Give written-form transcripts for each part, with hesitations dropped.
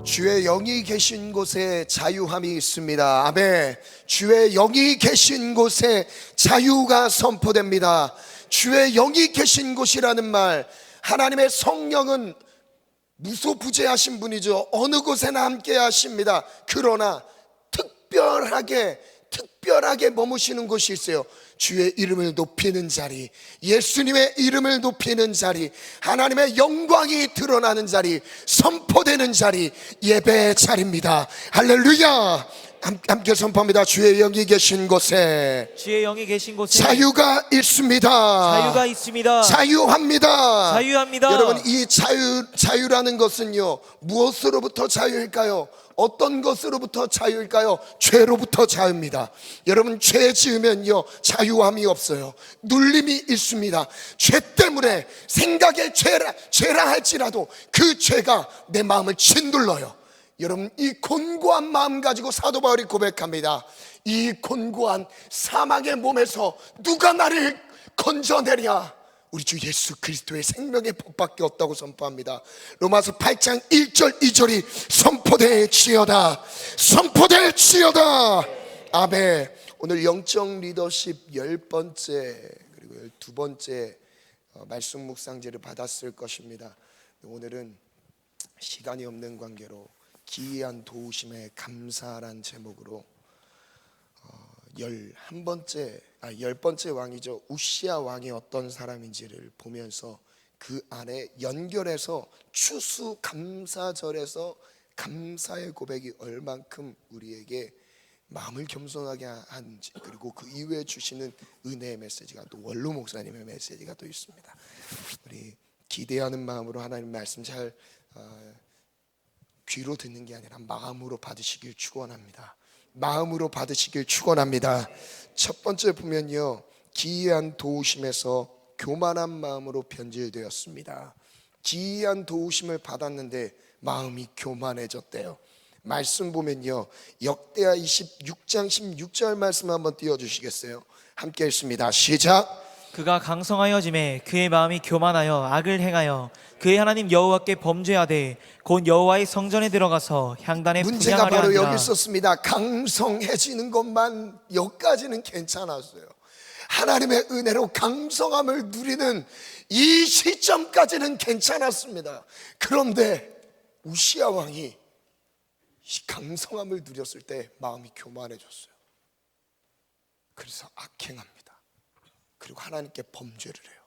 주의 영이 계신 곳에 자유함이 있습니다. 아멘. 주의 영이 계신 곳에 자유가 선포됩니다. 주의 영이 계신 곳이라는 말, 하나님의 성령은 무소부재하신 분이죠. 어느 곳에나 함께 하십니다. 그러나 특별하게 머무시는 곳이 있어요. 주의 이름을 높이는 자리, 예수님의 이름을 높이는 자리, 하나님의 영광이 드러나는 자리, 선포되는 자리, 예배의 자리입니다. 할렐루야. 함께 선포합니다. 주의 영이 계신 곳에 자유가 있습니다. 자유가 있습니다. 자유합니다. 여러분, 이 자유라는 것은요, 무엇으로부터 자유일까요? 어떤 것으로부터 자유일까요? 죄로부터 자유입니다. 여러분, 죄 지으면요 자유함이 없어요. 눌림이 있습니다. 죄 때문에 생각에 죄라 할지라도 그 죄가 내 마음을 짓눌러요. 여러분, 이 곤고한 마음 가지고 사도 바울이 고백합니다. 이 곤고한 사망의 몸에서 누가 나를 건져내랴? 우리 주 예수 그리스도의 생명의 법밖에 없다고 선포합니다. 로마서 8장 1절 2절이 선포될지어다. 아멘. 오늘 영적 리더십 10번째 그리고 12번째 말씀 묵상제를 받았을 것입니다. 오늘은 시간이 없는 관계로 기이한 도우심에 감사란 제목으로 10번째 왕이죠. 우시야 왕이 어떤 사람인지를 보면서 그 안에 연결해서 추수감사절에서 감사의 고백이 얼만큼 우리에게 마음을 겸손하게 하는지, 그리고 그 이후에 주시는 은혜의 메시지가 또 원로 목사님의 메시지가 또 있습니다. 우리 기대하는 마음으로 하나님 말씀 잘 귀로 듣는 게 아니라 마음으로 받으시길 축원합니다. 첫 번째 보면요, 기이한 도우심에서 교만한 마음으로 변질되었습니다. 기이한 도우심을 받았는데 마음이 교만해졌대요. 말씀 보면요, 역대하 26장 16절 말씀 한번 띄워주시겠어요? 함께 읽습니다. 시작. 그가 강성하여짐에 그의 마음이 교만하여 악을 행하여 그의 하나님 여호와께 범죄하되 곧 여호와의 성전에 들어가서 향단에 문제가 분향하려 바로 하니라. 여기 있었습니다. 강성해지는 것만 여기까지는 괜찮았어요. 하나님의 은혜로 강성함을 누리는 이 시점까지는 괜찮았습니다. 그런데 우시야 왕이 이 강성함을 누렸을 때 마음이 교만해졌어요. 그래서 악행합니다. 그리고 하나님께 범죄를 해요.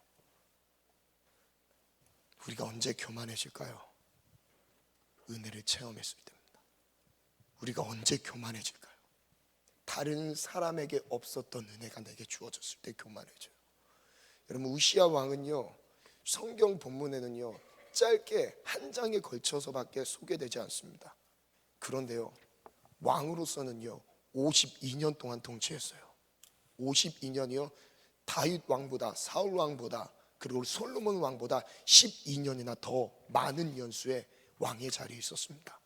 우리가 언제 교만해질까요? 은혜를 체험했을 때입니다. 우리가 언제 교만해질까요? 다른 사람에게 없었던 은혜가 내게 주어졌을 때 교만해져요. 여러분, 우시야 왕은요, 성경 본문에는요 짧게 한 장에 걸쳐서밖에 소개되지 않습니다. 그런데요, 왕으로서는요 52년 동안 통치했어요. 52년이요 다윗 왕보다, 사울 왕보다, 그리고 솔로몬 왕보다 12년이나 더 많은 연수의 왕의 자리에 있었습니다.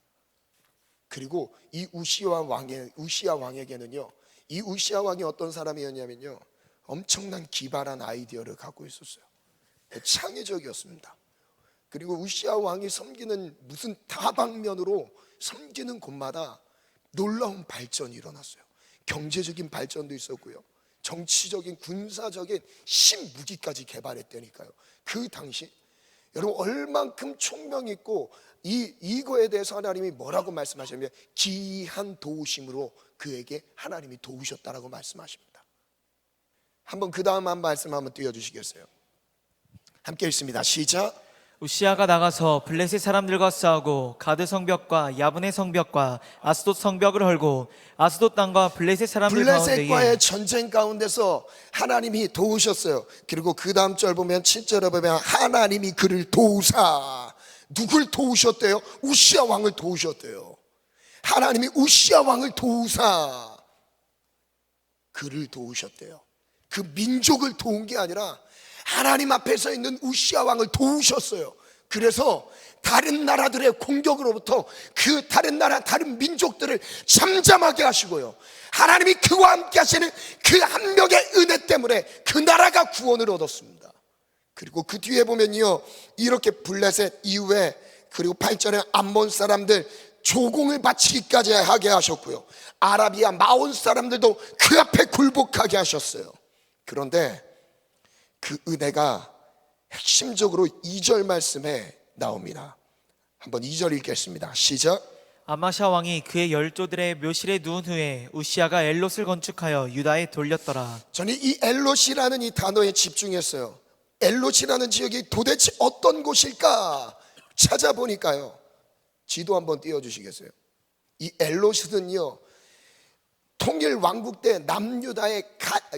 그리고 이 우시야 왕에게는요, 이 우시야 왕이 어떤 사람이었냐면요, 엄청난 기발한 아이디어를 갖고 있었어요. 창의적이었습니다. 그리고 우시야 왕이 섬기는 무슨 다방면으로 섬기는 곳마다 놀라운 발전이 일어났어요. 경제적인 발전도 있었고요, 정치적인, 군사적인 신무기까지 개발했다니까요. 그 당시 여러분 얼만큼 총명 있고 이거에 대해서 하나님이 뭐라고 말씀하시냐면 기이한 도우심으로 그에게 하나님이 도우셨다라고 말씀하십니다. 한번 그 다음 한 말씀 한번 띄워주시겠어요? 함께 읽습니다. 시작. 우시야가 나가서 블레셋 사람들과 싸우고 가드 성벽과 야분의 성벽과 아스돗 성벽을 헐고 아스돗 땅과 블레셋 사람들 블레셋과의 가운데에 전쟁 가운데서 하나님이 도우셨어요. 그리고 그 다음 절 보면 7절에 보면 하나님이 그를 도우사. 누굴 도우셨대요? 우시야 왕을 도우셨대요. 하나님이 우시야 왕을 도우사 그를 도우셨대요. 그 민족을 도운 게 아니라 하나님 앞에 서 있는 우시야 왕을 도우셨어요. 그래서 다른 나라들의 공격으로부터 그 다른 나라, 다른 민족들을 잠잠하게 하시고요, 하나님이 그와 함께 하시는 그 한 명의 은혜 때문에 그 나라가 구원을 얻었습니다. 그리고 그 뒤에 보면요, 이렇게 블레셋 이후에 그리고 8절에 암몬 사람들 조공을 바치기까지 하게 하셨고요. 아라비아 마온 사람들도 그 앞에 굴복하게 하셨어요. 그런데 그 은혜가 핵심적으로 2절 말씀에 나옵니다. 한번 2절 읽겠습니다. 시작. 아마샤 왕이 그의 열조들의 묘실에 누운 후에 우시아가 엘롯을 건축하여 유다에 돌렸더라. 저는 이 엘롯이라는 이 단어에 집중했어요. 엘롯이라는 지역이 도대체 어떤 곳일까 찾아보니까요, 지도 한번 띄워주시겠어요? 이 엘롯은요, 통일 왕국 때 남유다의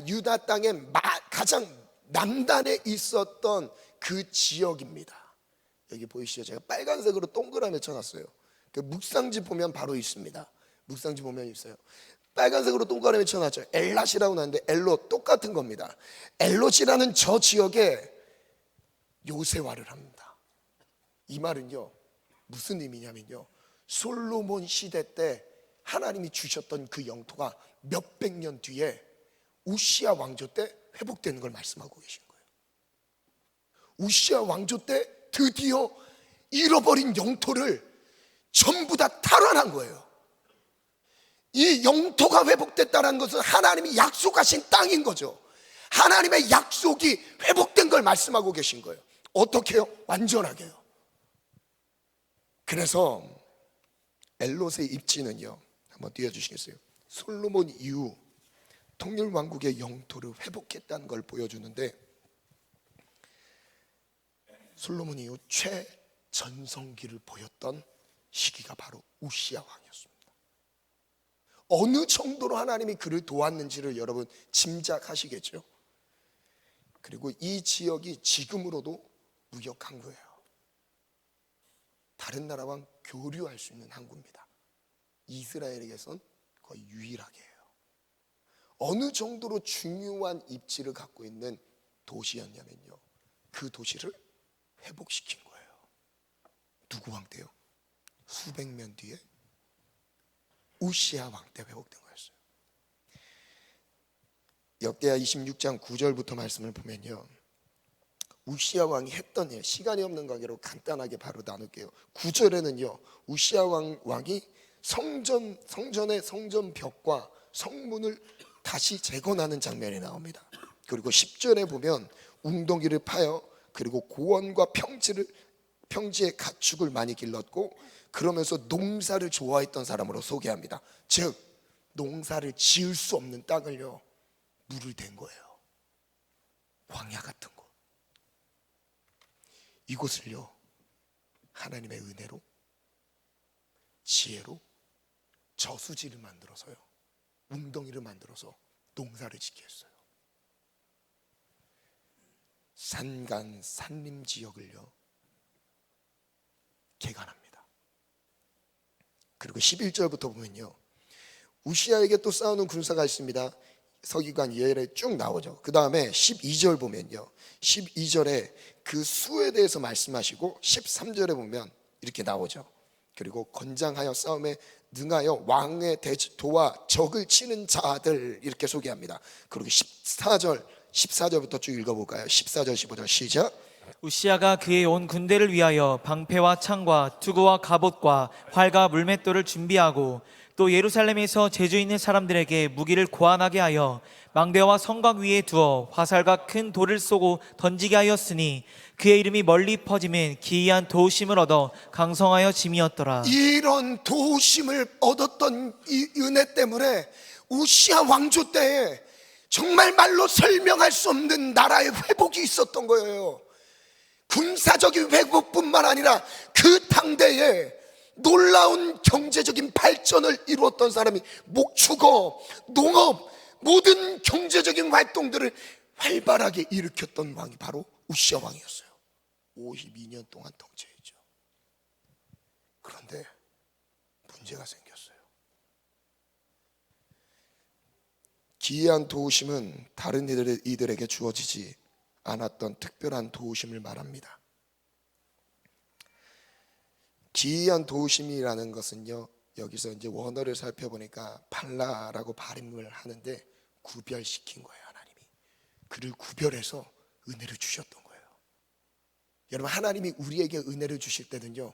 유다 땅의 가장 남단에 있었던 그 지역입니다. 여기 보이시죠? 제가 빨간색으로 동그라미 쳐놨어요. 그 묵상지 보면 바로 있습니다. 묵상지 보면 있어요. 빨간색으로 동그라미 쳐놨죠. 엘랏이라고 나는데 엘롯 똑같은 겁니다. 엘롯이라는 저 지역에 요새화를 합니다. 이 말은요, 무슨 의미냐면요, 솔로몬 시대 때 하나님이 주셨던 그 영토가 몇백 년 뒤에 우시아 왕조 때 회복되는 걸 말씀하고 계신 거예요. 우시아 왕조 때 드디어 잃어버린 영토를 전부 다 탈환한 거예요. 이 영토가 회복됐다는 것은 하나님이 약속하신 땅인 거죠. 하나님의 약속이 회복된 걸 말씀하고 계신 거예요. 어떻게요? 완전하게요. 그래서 엘롯의 입지는요, 한번 띄워주시겠어요? 솔로몬 이후 통일왕국의 영토를 회복했다는 걸 보여주는데, 솔로몬 이후 최전성기를 보였던 시기가 바로 우시아 왕이었습니다. 어느 정도로 하나님이 그를 도왔는지를 여러분 짐작하시겠죠? 그리고 이 지역이 지금으로도 무역 항구예요. 다른 나라와 교류할 수 있는 항구입니다. 이스라엘에게선 거의 유일하게 해요. 어느 정도로 중요한 입지를 갖고 있는 도시였냐면요, 그 도시를 회복시킨 거예요. 누구 왕 때요? 수백 년 뒤에 우시아 왕 때 회복된 거였어요. 역대하 26장 9절부터 말씀을 보면요, 우시아 왕이 했던 일, 시간이 없는 관계로 간단하게 바로 나눌게요. 9절에는요, 우시아 왕이 성전의 성전 벽과 성문을 다시 재건하는 장면이 나옵니다. 그리고 10절에 보면 웅덩이를 파여 그리고 고원과 평지의 가축을 많이 길렀고, 그러면서 농사를 좋아했던 사람으로 소개합니다. 즉 농사를 지을 수 없는 땅을요, 물을 댄 거예요. 광야 같은 곳. 이곳을요, 하나님의 은혜로, 지혜로 저수지를 만들어서요, 웅덩이를 만들어서 농사를 짓게 했어요. 산간 산림 지역을요 개간합니다. 그리고 11절부터 보면요, 우시아에게 또 싸우는 군사가 있습니다. 서기관 예열에 쭉 나오죠. 그 다음에 12절 보면요, 12절에 그 수에 대해서 말씀하시고 13절에 보면 이렇게 나오죠. 그리고 건장하여 싸움에 능하여 왕의 도와 적을 치는 자들, 이렇게 소개합니다. 그리고 14절부터 쭉 읽어볼까요? 14절 15절 시작. 우시아가 그의 온 군대를 위하여 방패와 창과 투구와 갑옷과 활과 물맷돌을 준비하고, 또 예루살렘에서 재주 있는 사람들에게 무기를 고안하게 하여 망대와 성곽 위에 두어 화살과 큰 돌을 쏘고 던지게 하였으니, 그의 이름이 멀리 퍼짐은 기이한 도우심을 얻어 강성하여 짐이었더라. 이런 도우심을 얻었던 이 은혜 때문에 우시아 왕조 때에 정말 말로 설명할 수 없는 나라의 회복이 있었던 거예요. 군사적인 회복뿐만 아니라 그 당대에 놀라운 경제적인 발전을 이루었던 사람이 목축업, 농업, 모든 경제적인 활동들을 활발하게 일으켰던 왕이 바로 우시아 왕이었어요. 52년 동안 통치했죠. 그런데 문제가 생겼어요. 기이한 도우심은 다른 이들에게 주어지지 않았던 특별한 도우심을 말합니다. 기이한 도우심이라는 것은요, 여기서 이제 원어를 살펴보니까 팔라라고 발음을 하는데 구별시킨 거예요. 하나님이 그를 구별해서 은혜를 주셨던 거예요. 여러분, 하나님이 우리에게 은혜를 주실 때는요,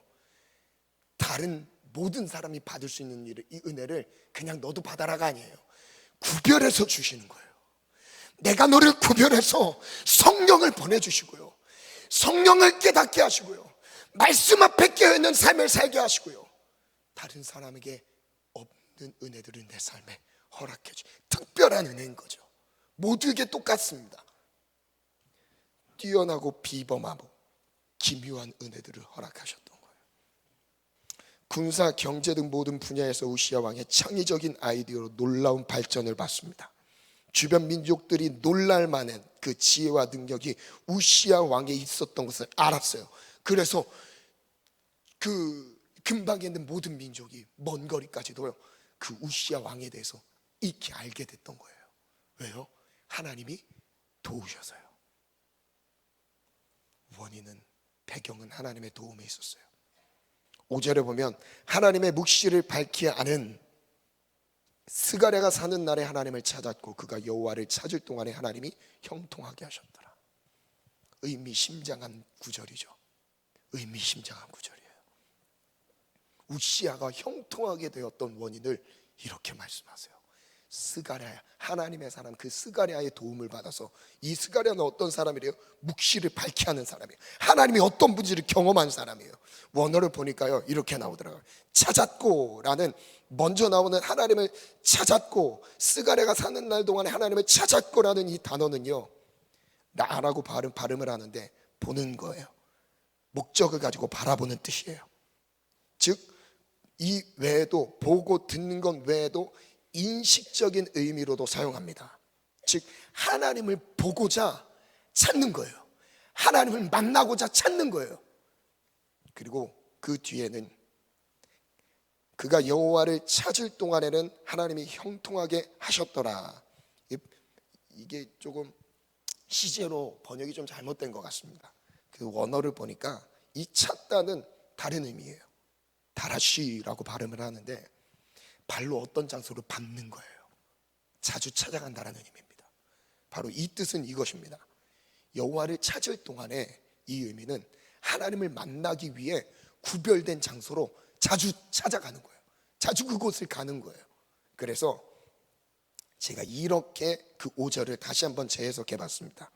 다른 모든 사람이 받을 수 있는 이 은혜를 그냥 너도 받아라가 아니에요. 구별해서 주시는 거예요. 내가 너를 구별해서 성령을 보내주시고요, 성령을 깨닫게 하시고요, 말씀 앞에 깨어있는 삶을 살게 하시고요, 다른 사람에게 없는 은혜들을 내 삶에 허락해 주, 특별한 은혜인 거죠. 모두에게 똑같습니다. 뛰어나고 비범하고 기묘한 은혜들을 허락하셨던 거예요. 군사, 경제 등 모든 분야에서 우시아 왕의 창의적인 아이디어로 놀라운 발전을 받습니다. 주변 민족들이 놀랄 만한 그 지혜와 능력이 우시아 왕에 있었던 것을 알았어요. 그래서 그 근방에 있는 모든 민족이 먼 거리까지도요, 그 우시아 왕에 대해서 익히 알게 됐던 거예요. 왜요? 하나님이 도우셔서요. 원인은, 배경은 하나님의 도움에 있었어요. 5절에 보면 하나님의 묵시를 밝히 아는 스가랴가 사는 날에 하나님을 찾았고 그가 여호와를 찾을 동안에 하나님이 형통하게 하셨더라. 의미심장한 구절이죠. 의미심장한 구절이에요. 우시아가 형통하게 되었던 원인을 이렇게 말씀하세요. 스가랴, 하나님의 사람, 그 스가랴의 도움을 받아서, 이 스가랴는 어떤 사람이래요? 묵시를 밝히 하는 사람이에요. 하나님이 어떤 분인지를 경험한 사람이에요. 원어를 보니까요, 이렇게 나오더라고요. 찾았고 라는, 먼저 나오는 하나님을 찾았고, 스가랴가 사는 날 동안에 하나님을 찾았고 라는 이 단어는요, 나라고 발음을 하는데 보는 거예요. 목적을 가지고 바라보는 뜻이에요. 즉, 이 외에도, 보고 듣는 것 외에도 인식적인 의미로도 사용합니다. 즉, 하나님을 보고자 찾는 거예요. 하나님을 만나고자 찾는 거예요. 그리고 그 뒤에는 그가 여호와를 찾을 동안에는 하나님이 형통하게 하셨더라. 이게 조금 시제로 번역이 좀 잘못된 것 같습니다. 그 원어를 보니까 이 찾다는 다른 의미예요. 다라시라고 발음을 하는데 발로 어떤 장소를 밟는 거예요. 자주 찾아간다는 의미입니다. 바로 이 뜻은 이것입니다. 여호와를 찾을 동안에 이 의미는 하나님을 만나기 위해 구별된 장소로 자주 찾아가는 거예요. 자주 그곳을 가는 거예요. 그래서 제가 이렇게 그 5절을 다시 한번 재해석해 봤습니다.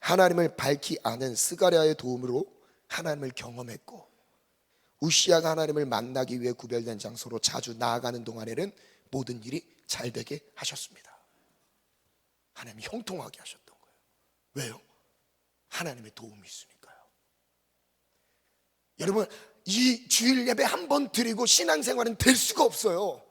하나님을 밝히 아는 스가랴의 도움으로 하나님을 경험했고, 우시아가 하나님을 만나기 위해 구별된 장소로 자주 나아가는 동안에는 모든 일이 잘 되게 하셨습니다. 하나님이 형통하게 하셨던 거예요. 왜요? 하나님의 도움이 있으니까요. 여러분, 이 주일 예배 한 번 드리고 신앙생활은 될 수가 없어요.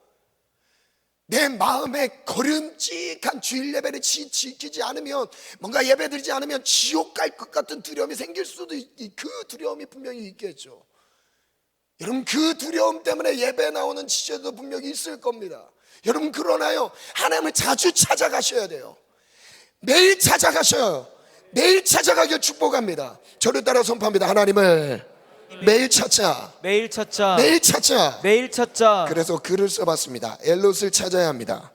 내 마음에 거름직한 주일 예배를 지키지 않으면, 뭔가 예배 드리지 않으면 지옥 갈 것 같은 두려움이 생길 수도 그 두려움이 분명히 있겠죠. 여러분, 그 두려움 때문에 예배 나오는 지체도 분명히 있을 겁니다. 여러분, 그러나요, 하나님을 자주 찾아가셔야 돼요. 매일 찾아가셔요. 매일 찾아가길 축복합니다. 저를 따라 선포합니다. 하나님을 매일 찾자. 매일 찾자. 매일 찾자. 매일 찾자. 그래서 글을 써봤습니다. 엘롯을 찾아야 합니다.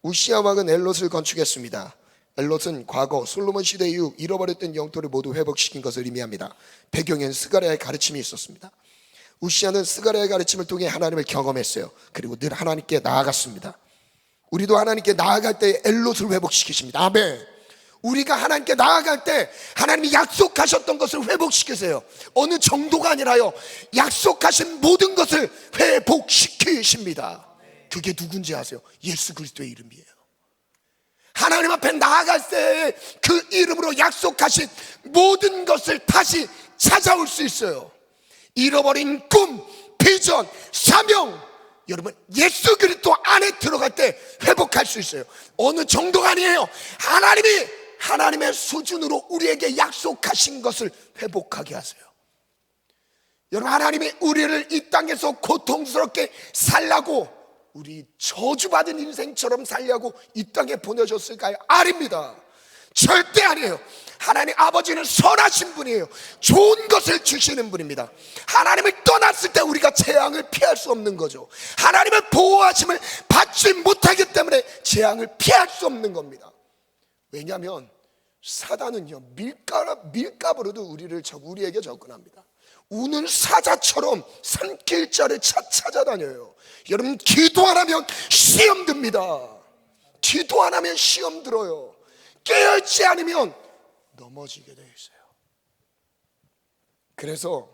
우시아 왕은 엘롯을 건축했습니다. 엘롯은 과거 솔로몬 시대 이후 잃어버렸던 영토를 모두 회복시킨 것을 의미합니다. 배경엔 스가랴의 가르침이 있었습니다. 우시아는 스가랴의 가르침을 통해 하나님을 경험했어요. 그리고 늘 하나님께 나아갔습니다. 우리도 하나님께 나아갈 때 엘롯을 회복시키십니다. 아멘. 우리가 하나님께 나아갈 때 하나님이 약속하셨던 것을 회복시키세요. 어느 정도가 아니라요, 약속하신 모든 것을 회복시키십니다. 그게 누군지 아세요? 예수 그리스도의 이름이에요. 하나님 앞에 나아갈 때 그 이름으로 약속하신 모든 것을 다시 찾아올 수 있어요. 잃어버린 꿈, 비전, 사명, 여러분, 예수 그리스도 안에 들어갈 때 회복할 수 있어요. 어느 정도가 아니에요. 하나님의 수준으로 우리에게 약속하신 것을 회복하게 하세요. 여러분, 하나님이 우리를 이 땅에서 고통스럽게 살라고, 우리 저주받은 인생처럼 살려고 이 땅에 보내셨을까요? 아닙니다. 절대 아니에요. 하나님 아버지는 선하신 분이에요. 좋은 것을 주시는 분입니다. 하나님을 떠났을 때 우리가 재앙을 피할 수 없는 거죠. 하나님의 보호하심을 받지 못하기 때문에 재앙을 피할 수 없는 겁니다. 왜냐하면 사단은요, 밀가부로도 우리에게 접근합니다. 우는 사자처럼 산길자를 찾아다녀요. 여러분, 기도 안 하면 시험 듭니다. 기도 안 하면 시험 들어요. 깨어있지 않으면 넘어지게 되어 있어요. 그래서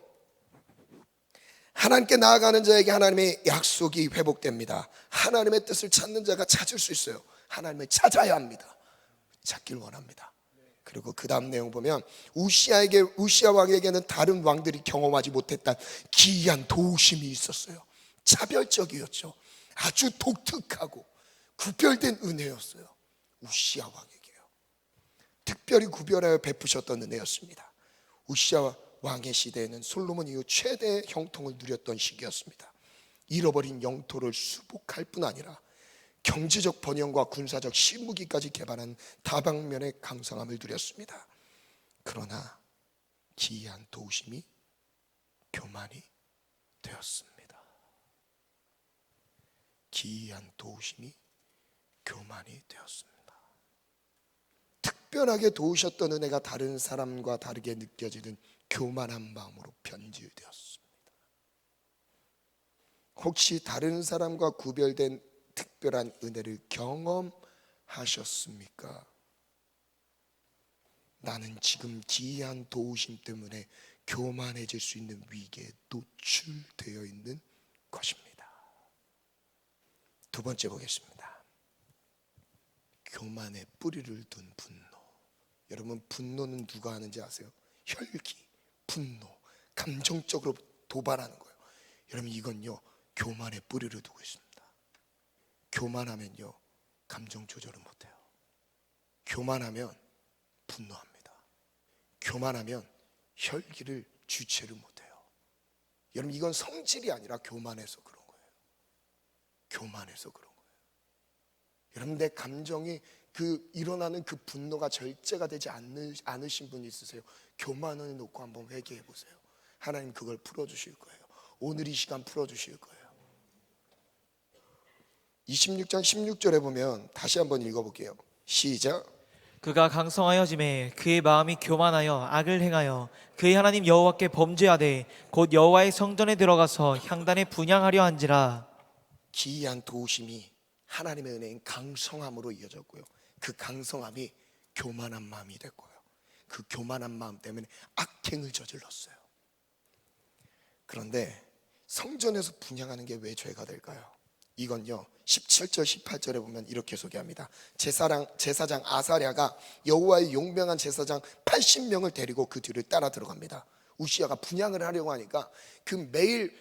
하나님께 나아가는 자에게 하나님의 약속이 회복됩니다. 하나님의 뜻을 찾는 자가 찾을 수 있어요. 하나님을 찾아야 합니다. 찾길 원합니다. 그리고 그 다음 내용 보면 우시아 왕에게는 다른 왕들이 경험하지 못했던 기이한 도우심이 있었어요. 차별적이었죠. 아주 독특하고 구별된 은혜였어요. 우시아 왕에게요. 특별히 구별하여 베푸셨던 은혜였습니다. 우시아 왕의 시대에는 솔로몬 이후 최대의 형통을 누렸던 시기였습니다. 잃어버린 영토를 수복할 뿐 아니라 경제적 번영과 군사적 신무기까지 개발한 다방면의 강성함을 누렸습니다. 그러나 기이한 도우심이 교만이 되었습니다. 기이한 도우심이 교만이 되었습니다. 특별하게 도우셨던 은혜가 다른 사람과 다르게 느껴지는 교만한 마음으로 변질되었습니다. 혹시 다른 사람과 구별된 특별한 은혜를 경험하셨습니까? 나는 지금 기이한 도우심 때문에 교만해질 수 있는 위기에 노출되어 있는 것입니다. 두 번째 보겠습니다. 교만의 뿌리를 둔 분노. 여러분, 분노는 누가 하는지 아세요? 혈기, 분노, 감정적으로 도발하는 거예요. 여러분, 이건요 교만의 뿌리를 두고 있습니다. 교만하면요 감정 조절을 못해요. 교만하면 분노합니다. 교만하면 혈기를 주체를 못해요. 여러분, 이건 성질이 아니라 교만해서 그런 거예요. 교만해서 그런 거예요. 여러분, 내 감정이 일어나는 그 분노가 절제가 되지 않으신 분이 있으세요? 교만을 놓고 한번 회개해 보세요. 하나님 그걸 풀어주실 거예요. 오늘 이 시간 풀어주실 거예요. 26장 16절에 보면 다시 한번 읽어볼게요. 시작. 그가 강성하여짐에 그의 마음이 교만하여 악을 행하여 그의 하나님 여호와께 범죄하되 곧 여호와의 성전에 들어가서 향단에 분향하려 한지라. 기이한 도우심이 하나님의 은혜인 강성함으로 이어졌고요. 그 강성함이 교만한 마음이 됐고요. 그 교만한 마음 때문에 악행을 저질렀어요. 그런데 성전에서 분향하는 게 왜 죄가 될까요? 이건요 17절 18절에 보면 이렇게 소개합니다. 제사장 아사랴가 여호와의 용병한 제사장 80명을 데리고 그 뒤를 따라 들어갑니다. 우시아가 분향을 하려고 하니까 매일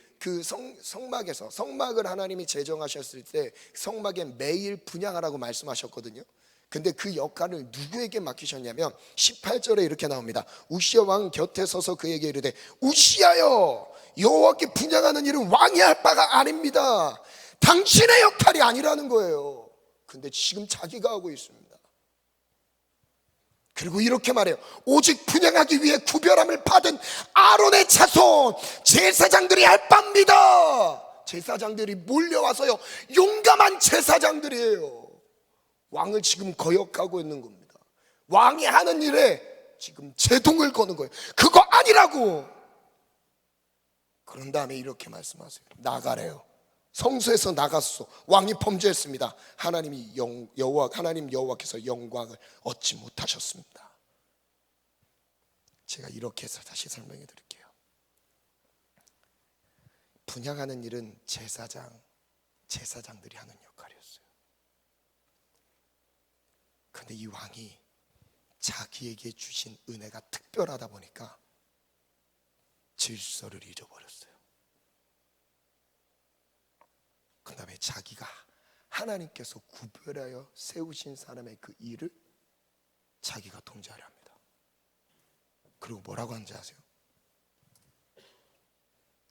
성막을 하나님이 제정하셨을 때 성막에 매일 분향하라고 말씀하셨거든요. 근데 그 역할을 누구에게 맡기셨냐면 18절에 이렇게 나옵니다. 우시아 왕 곁에 서서 그에게 이르되 우시아여, 여호와께 분향하는 일은 왕이 할 바가 아닙니다. 당신의 역할이 아니라는 거예요. 근데 지금 자기가 하고 있습니다. 그리고 이렇게 말해요. 오직 분향하기 위해 구별함을 받은 아론의 자손 제사장들이 할 바입니다. 제사장들이 몰려와서요 용감한 제사장들이에요. 왕을 지금 거역하고 있는 겁니다. 왕이 하는 일에 지금 제동을 거는 거예요. 그거 아니라고. 그런 다음에 이렇게 말씀하세요. 나가래요. 성소에서 나갔어. 왕이 범죄했습니다. 하나님 여호와께서 영광을 얻지 못하셨습니다. 제가 이렇게 해서 다시 설명해 드릴게요. 분향하는 일은 제사장들이 하는 역할이었어요. 그런데 이 왕이 자기에게 주신 은혜가 특별하다 보니까 질서를 잊어버렸어요. 그 다음에 자기가 하나님께서 구별하여 세우신 사람의 그 일을 자기가 통제하려 합니다. 그리고 뭐라고 하는지 아세요?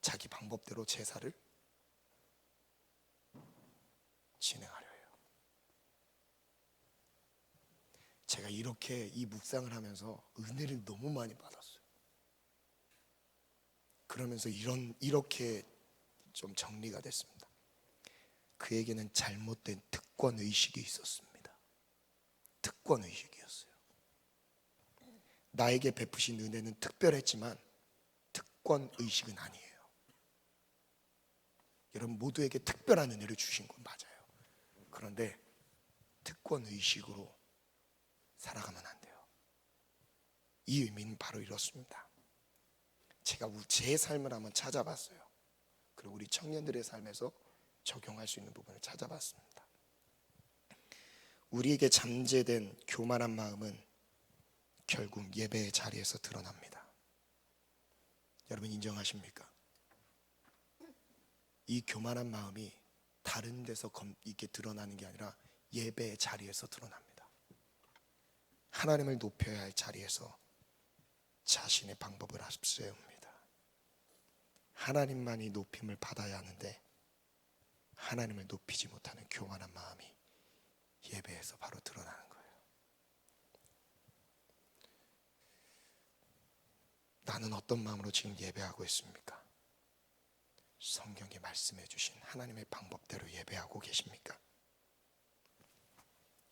자기 방법대로 제사를 진행하려 해요. 제가 이렇게 이 묵상을 하면서 은혜를 너무 많이 받았어요. 그러면서 이렇게 좀 정리가 됐습니다. 그에게는 잘못된 특권 의식이 있었습니다. 특권 의식이었어요. 나에게 베푸신 은혜는 특별했지만 특권 의식은 아니에요. 여러분 모두에게 특별한 은혜를 주신 건 맞아요. 그런데 특권 의식으로 살아가면 안 돼요. 이 의미는 바로 이렇습니다. 제가 제 삶을 한번 찾아봤어요. 그리고 우리 청년들의 삶에서 적용할 수 있는 부분을 찾아봤습니다. 우리에게 잠재된 교만한 마음은 결국 예배의 자리에서 드러납니다. 여러분 인정하십니까? 이 교만한 마음이 다른 데서 이렇게 드러나는 게 아니라 예배의 자리에서 드러납니다. 하나님을 높여야 할 자리에서 자신의 방법을 앞세웁니다. 하나님만이 높임을 받아야 하는데 하나님을 높이지 못하는 교만한 마음이 예배에서 바로 드러나는 거예요. 나는 어떤 마음으로 지금 예배하고 있습니까? 성경에 말씀해 주신 하나님의 방법대로 예배하고 계십니까?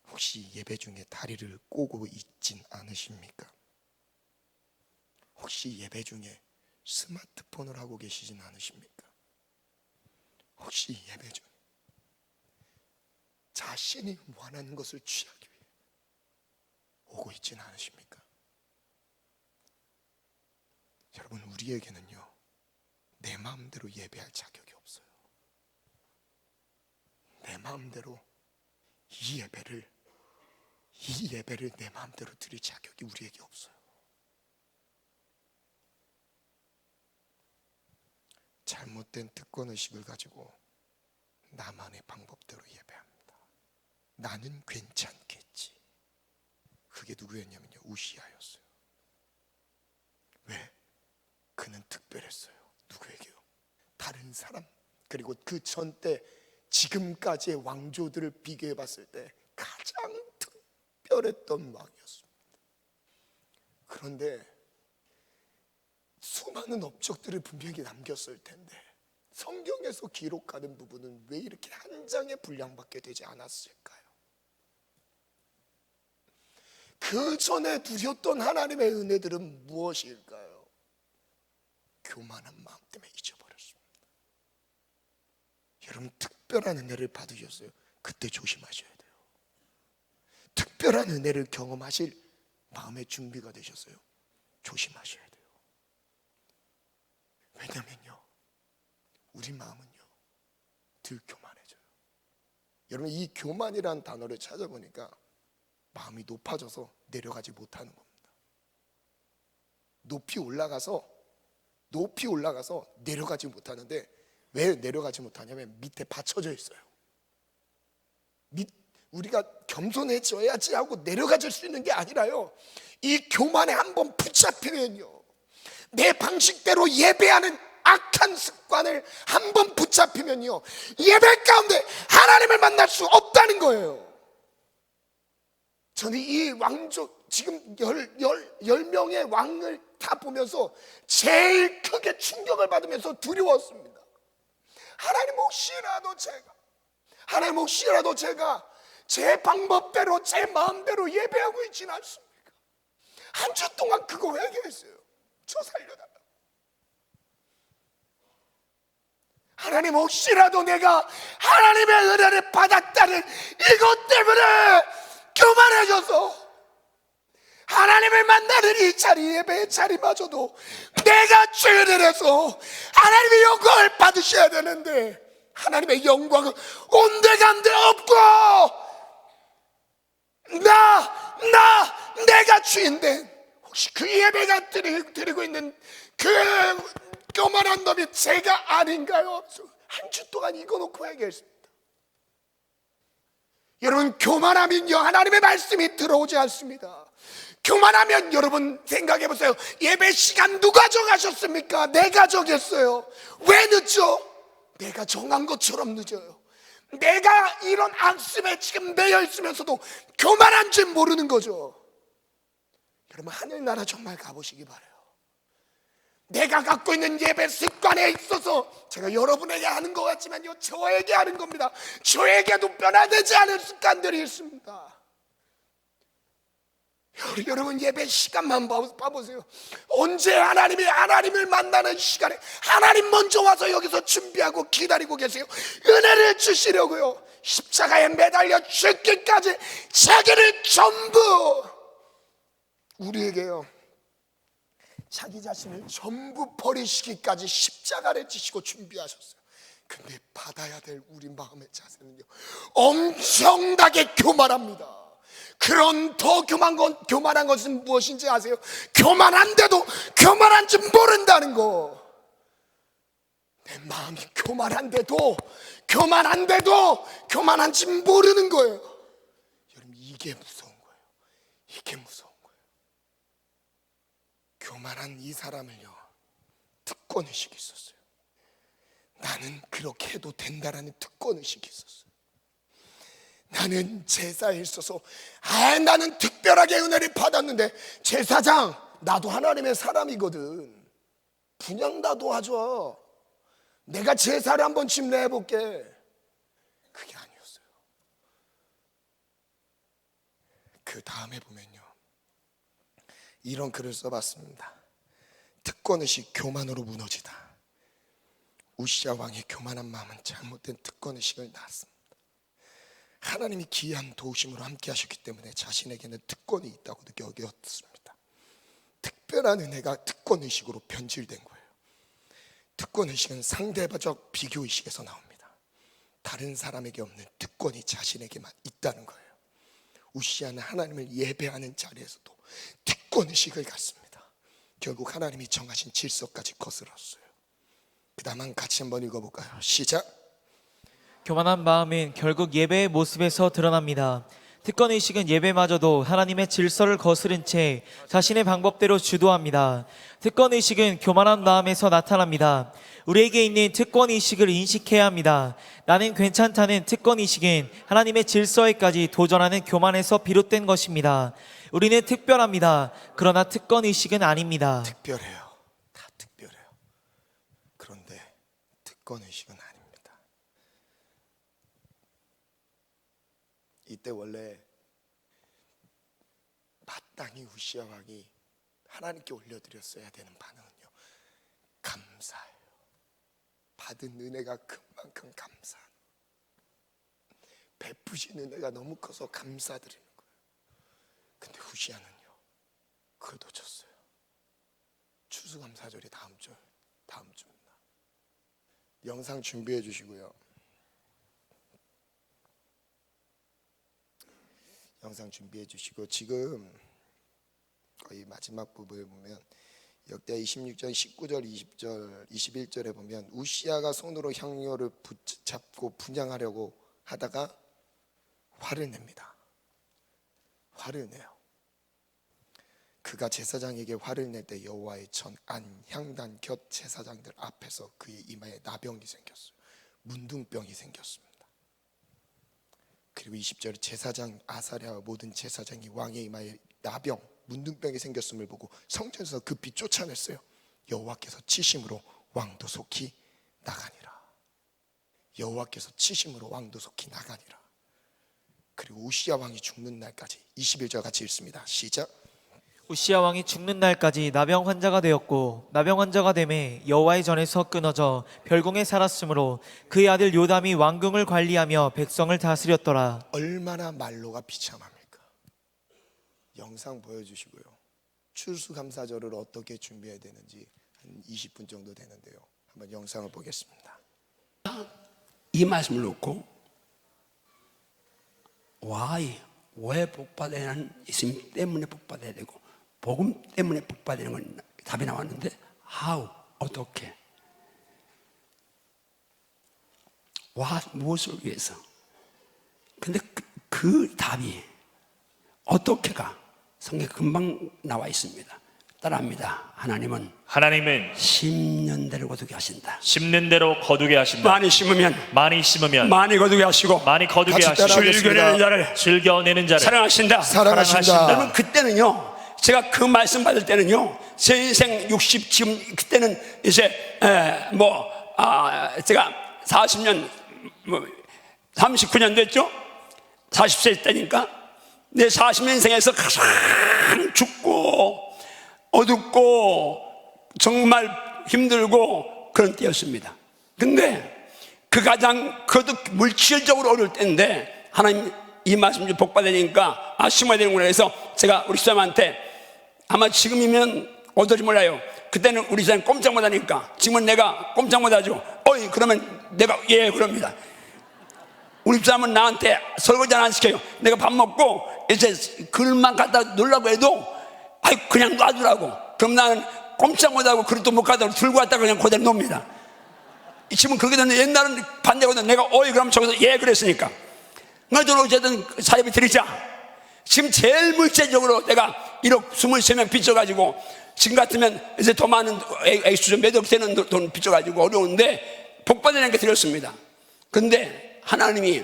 혹시 예배 중에 다리를 꼬고 있진 않으십니까? 혹시 예배 중에 스마트폰을 하고 계시진 않으십니까? 혹시 예배 중에 자신이 원하는 것을 취하기 위해 오고 있진 않으십니까? 여러분 우리에게는요 내 마음대로 예배할 자격이 없어요. 내 마음대로 이 예배를 내 마음대로 드릴 자격이 우리에게 없어요. 잘못된 특권의식을 가지고 나만의 방법대로 예배합니다. 나는 괜찮겠지. 그게 누구였냐면요 우시아였어요. 왜? 그는 특별했어요. 누구에게요? 다른 사람 그리고 그 전 때 지금까지의 왕조들을 비교해 봤을 때 가장 특별했던 왕이었습니다. 그런데 수많은 업적들을 분명히 남겼을 텐데 성경에서 기록하는 부분은 왜 이렇게 한 장에 분량받게 되지 않았을까요? 그 전에 누렸던 하나님의 은혜들은 무엇일까요? 교만한 마음 때문에 잊어버렸습니다. 여러분 특별한 은혜를 받으셨어요. 그때 조심하셔야 돼요. 특별한 은혜를 경험하실 마음의 준비가 되셨어요. 조심하셔야 돼요. 왜냐면요 우리 마음은요 늘 교만해져요. 여러분 이 교만이라는 단어를 찾아보니까 마음이 높아져서 내려가지 못하는 겁니다. 높이 올라가서 내려가지 못하는데 왜 내려가지 못하냐면 밑에 받쳐져 있어요. 우리가 겸손해져야지 하고 내려가질 수 있는 게 아니라요 이 교만에 한번 붙잡히면요 내 방식대로 예배하는 악한 습관을 한번 붙잡히면요 예배 가운데 하나님을 만날 수 없다는 거예요. 저는 이 왕조 지금 10명의 왕을 다 보면서 제일 크게 충격을 받으면서 두려웠습니다. 하나님 혹시라도 제가 제 방법대로 제 마음대로 예배하고 있지는 않습니까? 한 주 동안 그거 회개했어요. 저 살려달라. 하나님 혹시라도 내가 하나님의 은혜를 받았다는 이것 때문에 교만해져서 하나님을 만나는 이 자리 예배의 자리마저도 내가 죄를 해서 하나님의 영광을 받으셔야 되는데 하나님의 영광은 온데간데 없고 내가 주인된 혹시 그 예배가 드리고 있는 그 교만한 놈이 제가 아닌가요? 한 주 동안 이거 놓고 얘기했습니다. 여러분 교만하면요 하나님의 말씀이 들어오지 않습니다. 교만하면 여러분 생각해 보세요. 예배 시간 누가 정하셨습니까? 내가 정했어요. 왜 늦죠? 내가 정한 것처럼 늦어요. 내가 이런 악습에 지금 매여 있으면서도 교만한 줄 모르는 거죠. 여러분 하늘나라 정말 가보시기 바라요. 내가 갖고 있는 예배 습관에 있어서 제가 여러분에게 하는 것 같지만요 저에게 하는 겁니다. 저에게도 변화되지 않은 습관들이 있습니다. 여러분 예배 시간만 봐보세요. 언제 하나님을 만나는 시간에 하나님 먼저 와서 여기서 준비하고 기다리고 계세요. 은혜를 주시려고요. 십자가에 매달려 죽기까지 자기를 전부 우리에게요, 자기 자신을 전부 버리시기까지 십자가를 지시고 준비하셨어요. 근데 받아야 될 우리 마음의 자세는요, 엄청나게 교만합니다. 그런 더 교만한 것은 무엇인지 아세요? 교만한데도 교만한지 모른다는 거. 내 마음이 교만한데도 교만한지 모르는 거예요. 여러분, 이게 무서운 거예요. 이게 무서운 거예요. 교만한 이 사람을요, 특권의식이 있었어요. 나는 그렇게 해도 된다라는 특권의식이 있었어요. 나는 제사에 있어서 나는 특별하게 은혜를 받았는데, 제사장, 나도 하나님의 사람이거든, 그냥 나도 하죠. 내가 제사를 한번 침례해볼게. 그게 아니었어요. 그 다음에 보면요, 이런 글을 써봤습니다. 특권의식 교만으로 무너지다. 우시야 왕의 교만한 마음은 잘못된 특권의식을 낳았습니다. 하나님이 기이한 도우심으로 함께 하셨기 때문에 자신에게는 특권이 있다고 여겼습니다. 특별한 은혜가 특권의식으로 변질된 거예요. 특권의식은 상대적 비교의식에서 나옵니다. 다른 사람에게 없는 특권이 자신에게만 있다는 거예요. 우시야는 하나님을 예배하는 자리에서도 특권의식을 갖습니다. 결국 하나님이 정하신 질서까지 거스렀어요. 그 다음 같이 한번 읽어볼까요? 시작. 교만한 마음은 결국 예배의 모습에서 드러납니다. 특권의식은 예배마저도 하나님의 질서를 거스른 채 자신의 방법대로 주도합니다. 특권의식은 교만한 마음에서 나타납니다. 우리에게 있는 특권의식을 인식해야 합니다. 나는 괜찮다는 특권의식은 하나님의 질서에까지 도전하는 교만에서 비롯된 것입니다. 우리는 특별합니다. 그러나 특권의식은 아닙니다. 특별해요. 다 특별해요. 그런데 특권의식은 아닙니다. 이때 원래 마땅히 우시야 왕이 하나님께 올려드렸어야 되는 반응은요, 감사예요. 받은 은혜가 그만큼 감사한, 베푸신 은혜가 너무 커서 감사드리는 거예요. 근데 우시야는요, 그걸 놓쳤어요. 추수감사절이 다음 주입니다. 영상 준비해 주시고요. 영상 준비해 주시고, 지금 거의 마지막 부분에 보면 역대 26절, 19절, 20절, 21절에 보면 우시야가 손으로 향료를 붙잡고 분향하려고 하다가 화를 냅니다. 화를 내요. 그가 제사장에게 화를 낼 때 여호와의 전 안 향단 곁 제사장들 앞에서 그의 이마에 나병이 생겼어요. 문둥병이 생겼습니다. 그리고 20절, 제사장 아사랴와 모든 제사장이 왕의 이마에 나병, 문둥병이 생겼음을 보고 성전에서 급히 쫓아냈어요. 여호와께서 치심으로 왕도 속히 나가니라. 여호와께서 치심으로 왕도 속히 나가니라. 그리고 우시야 왕이 죽는 날까지 21절 같이 읽습니다. 시작. 우시야 왕이 죽는 날까지 나병 환자가 되었고, 나병 환자가 되매 여호와의 전에서 끊어져 별궁에 살았으므로 그의 아들 요담이 왕궁을 관리하며 백성을 다스렸더라. 얼마나 말로가 비참합니까? 영상 보여주시고요. 추수감사절을 어떻게 준비해야 되는지 한 20분 정도 되는데요, 한번 영상을 보겠습니다. 이 말씀을 놓고 왜 복받아야는 예수님 때문에 복받아야 되고 복음 때문에 복받는 건 답이 나왔는데, 어떻게? 무엇을 위해서? 근데 그 답이 어떻게가 성경에 금방 나와 있습니다. 따라합니다. 하나님은 10년대로 거두게 하신다. 10년대로 거두게 하신다. 많이 심으면 많이 거두게 하시고 많이 거두게 같이 하시고 따라하겠습니다. 즐겨내는 자를 사랑하신다. 여러분, 그때는요, 제가 그 말씀 받을 때는요, 제 인생 60, 지금 그때는 이제 제가 40년 39년 됐죠. 40세 때니까 내 40년 인생에서 가장 춥고 어둡고 정말 힘들고 그런 때였습니다. 근데 그 가장 그것도 물질적으로 어려울 때인데 하나님 이 말씀 좀 복받으니까 심어야 되는구나 해서 제가 우리 집사람한테 아마 지금이면 어떨지 몰라요. 그때는 우리 집사람 꼼짝 못하니까 지금은 내가 꼼짝 못하죠. 어이 그러면 내가 예 그럽니다. 우리 집사람은 나한테 설거지 안 시켜요. 내가 밥 먹고 이제 글만 갖다 놓으려고 해도 아이 그냥 놔두라고. 그럼 나는 꼼짝 못하고 그릇도 못 갖다 들고 왔다가 그냥 그대로 놓습니다. 지금 그렇게 됐는데 옛날은 반대거든. 내가 어이 그러면 저기서 예 그랬으니까. 너희들 어쨌든 사례비 드리자. 지금 제일 물질적으로 내가 1억 23명 빚져가지고 지금 같으면 이제 더 많은 액수 몇억 되는 돈 빚져가지고 어려운데 복받으는 게 드렸습니다. 근데 하나님이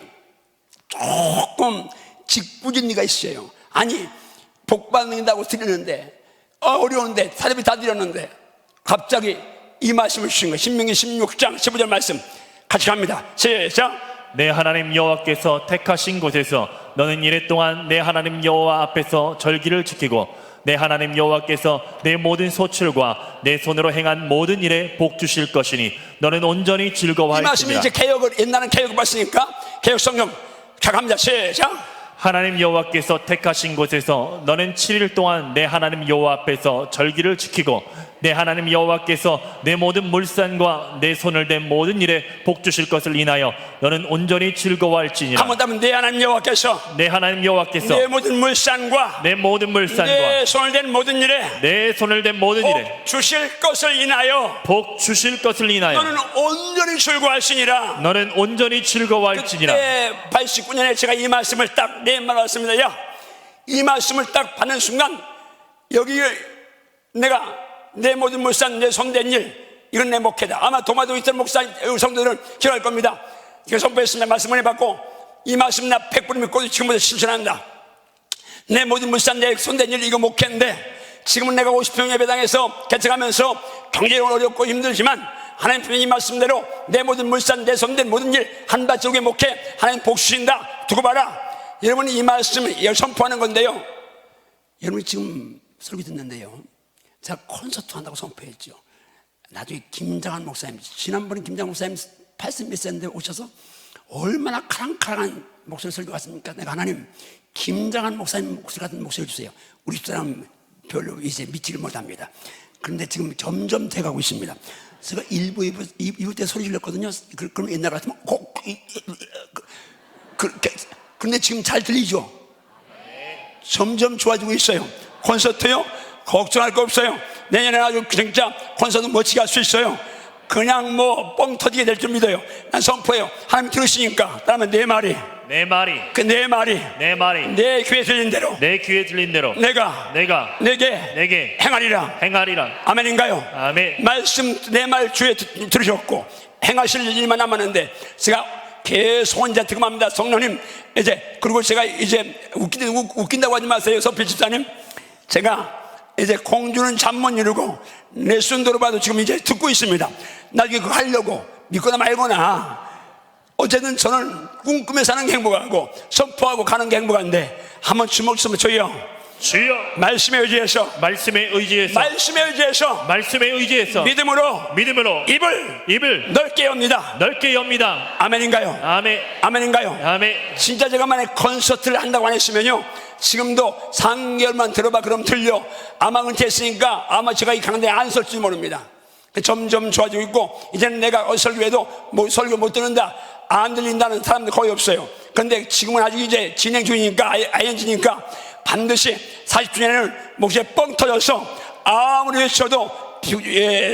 조금 직부진리가 있어요. 아니 복받는다고 드리는데 어려운데 사례비 다 드렸는데 갑자기 이 말씀을 주신 거예요. 신명기 16장 15절 말씀 같이 갑니다. 시작. 내 하나님 여호와께서 택하신 곳에서 너는 이래 동안 내 하나님 여호와 앞에서 절기를 지키고 내 하나님 여호와께서 내 모든 소출과 내 손으로 행한 모든 일에 복 주실 것이니 너는 온전히 이 즐거워할지니라. 말씀이 이제 개혁을 옛날은 개혁을 봤으니까 개혁 성경 자 갑니다. 시작. 하나님 여호와께서 택하신 곳에서 너는 7일 동안 내 하나님 여호와 앞에서 절기를 지키고 내 하나님 여호와께서 내 모든 물산과 내 손을 댄 모든 일에 복 주실 것을 인하여 너는 온전히 즐거워할지니라. 한번 더면 내 하나님 여호와께서 내 하나님 여호와께서 내 모든 물산과 내 모든 물산과 내 손을 댄 모든 일에 내 손을 댄 모든 일에 복 주실 것을 인하여 복 주실 것을 인하여 너는 온전히 즐거워할지니라. 너는 온전히 즐거워할지니라. 그때 89년에 제가 이 말씀을 딱 내말 왔습니다. 야, 이 말씀을 딱 받는 순간 여기 내가 내 모든 물산 내 손댄 일 이건 내 목회다. 아마 도마도 있던 목사 성도들은 기억할 겁니다. 제가 선포했습니다. 말씀을 해봤고 이 말씀 나 100% 믿고 지금부터 실천한다. 내 모든 물산 내 손댄 일 이거 목회인데 지금은 내가 50평 예배당에서 개척하면서 경제적으로 어렵고 힘들지만 하나님 분명히 이 말씀대로 내 모든 물산 내 손댄 모든 일 한 발자국의 목회 하나님 복 주신다. 두고 봐라. 여러분이 이 말씀을 선포하는 건데요. 여러분이 지금 설교 듣는데요. 제가 콘서트 한다고 선포했죠. 나중에 김장한 목사님, 지난번에 김장한 목사님 80몇 세인데 오셔서 얼마나 카랑카랑한 목소리 설교 왔습니까? 내가 하나님 김장한 목사님 목소리 같은 목소리 주세요. 우리 사람 별로 이제 믿지를 못합니다. 그런데 지금 점점 돼가고 있습니다. 제가 2부 때 소리 질렀거든요. 그럼 옛날 같으면 그런데 지금 잘 들리죠? 점점 좋아지고 있어요. 콘서트요? 걱정할 거 없어요. 내년에 아주 진짜 콘서트 멋지게 할 수 있어요. 그냥 뭐 뻥 터지게 될 줄 믿어요. 난 선포해요. 하나님 들으시니까 따라하면 내 말이 내 말이 내 귀에 들린 대로 내가 내게 행하리라. 아멘인가요? 아멘. 말씀 내 말 주에 들으셨고 행하실 일만 남았는데 제가 계속 혼자 득음합니다. 성령님 이제 그리고 제가 이제 웃긴다고 하지 마세요. 서필 집사님 제가 이제 공주는 잠 못 이루고 내 순도로 봐도 지금 이제 듣고 있습니다. 나중에 그거 하려고 믿거나 말거나 어쨌든 저는 꿈꾸며 사는 게 행복하고 선포하고 가는 게 행복한데 한번 주먹 쓰면 주여 말씀에 의지해서 믿음으로 입을 넓게 엽니다. 아멘인가요? 아멘. 진짜 제가 만약 콘서트를 한다고 안 했으면요 지금도 3개월만 들어봐 그럼 들려. 아마 은퇴했으니까 아마 제가 이 강당에 안 설지 모릅니다. 점점 좋아지고 있고 이제는 내가 설교해도 뭐 설교 못 듣는다 안 들린다는 사람들 거의 없어요. 그런데 지금은 아직 이제 진행 중이니까 ING니까 반드시 40주년을 목소리에 뻥 터져서 아무리 외쳐도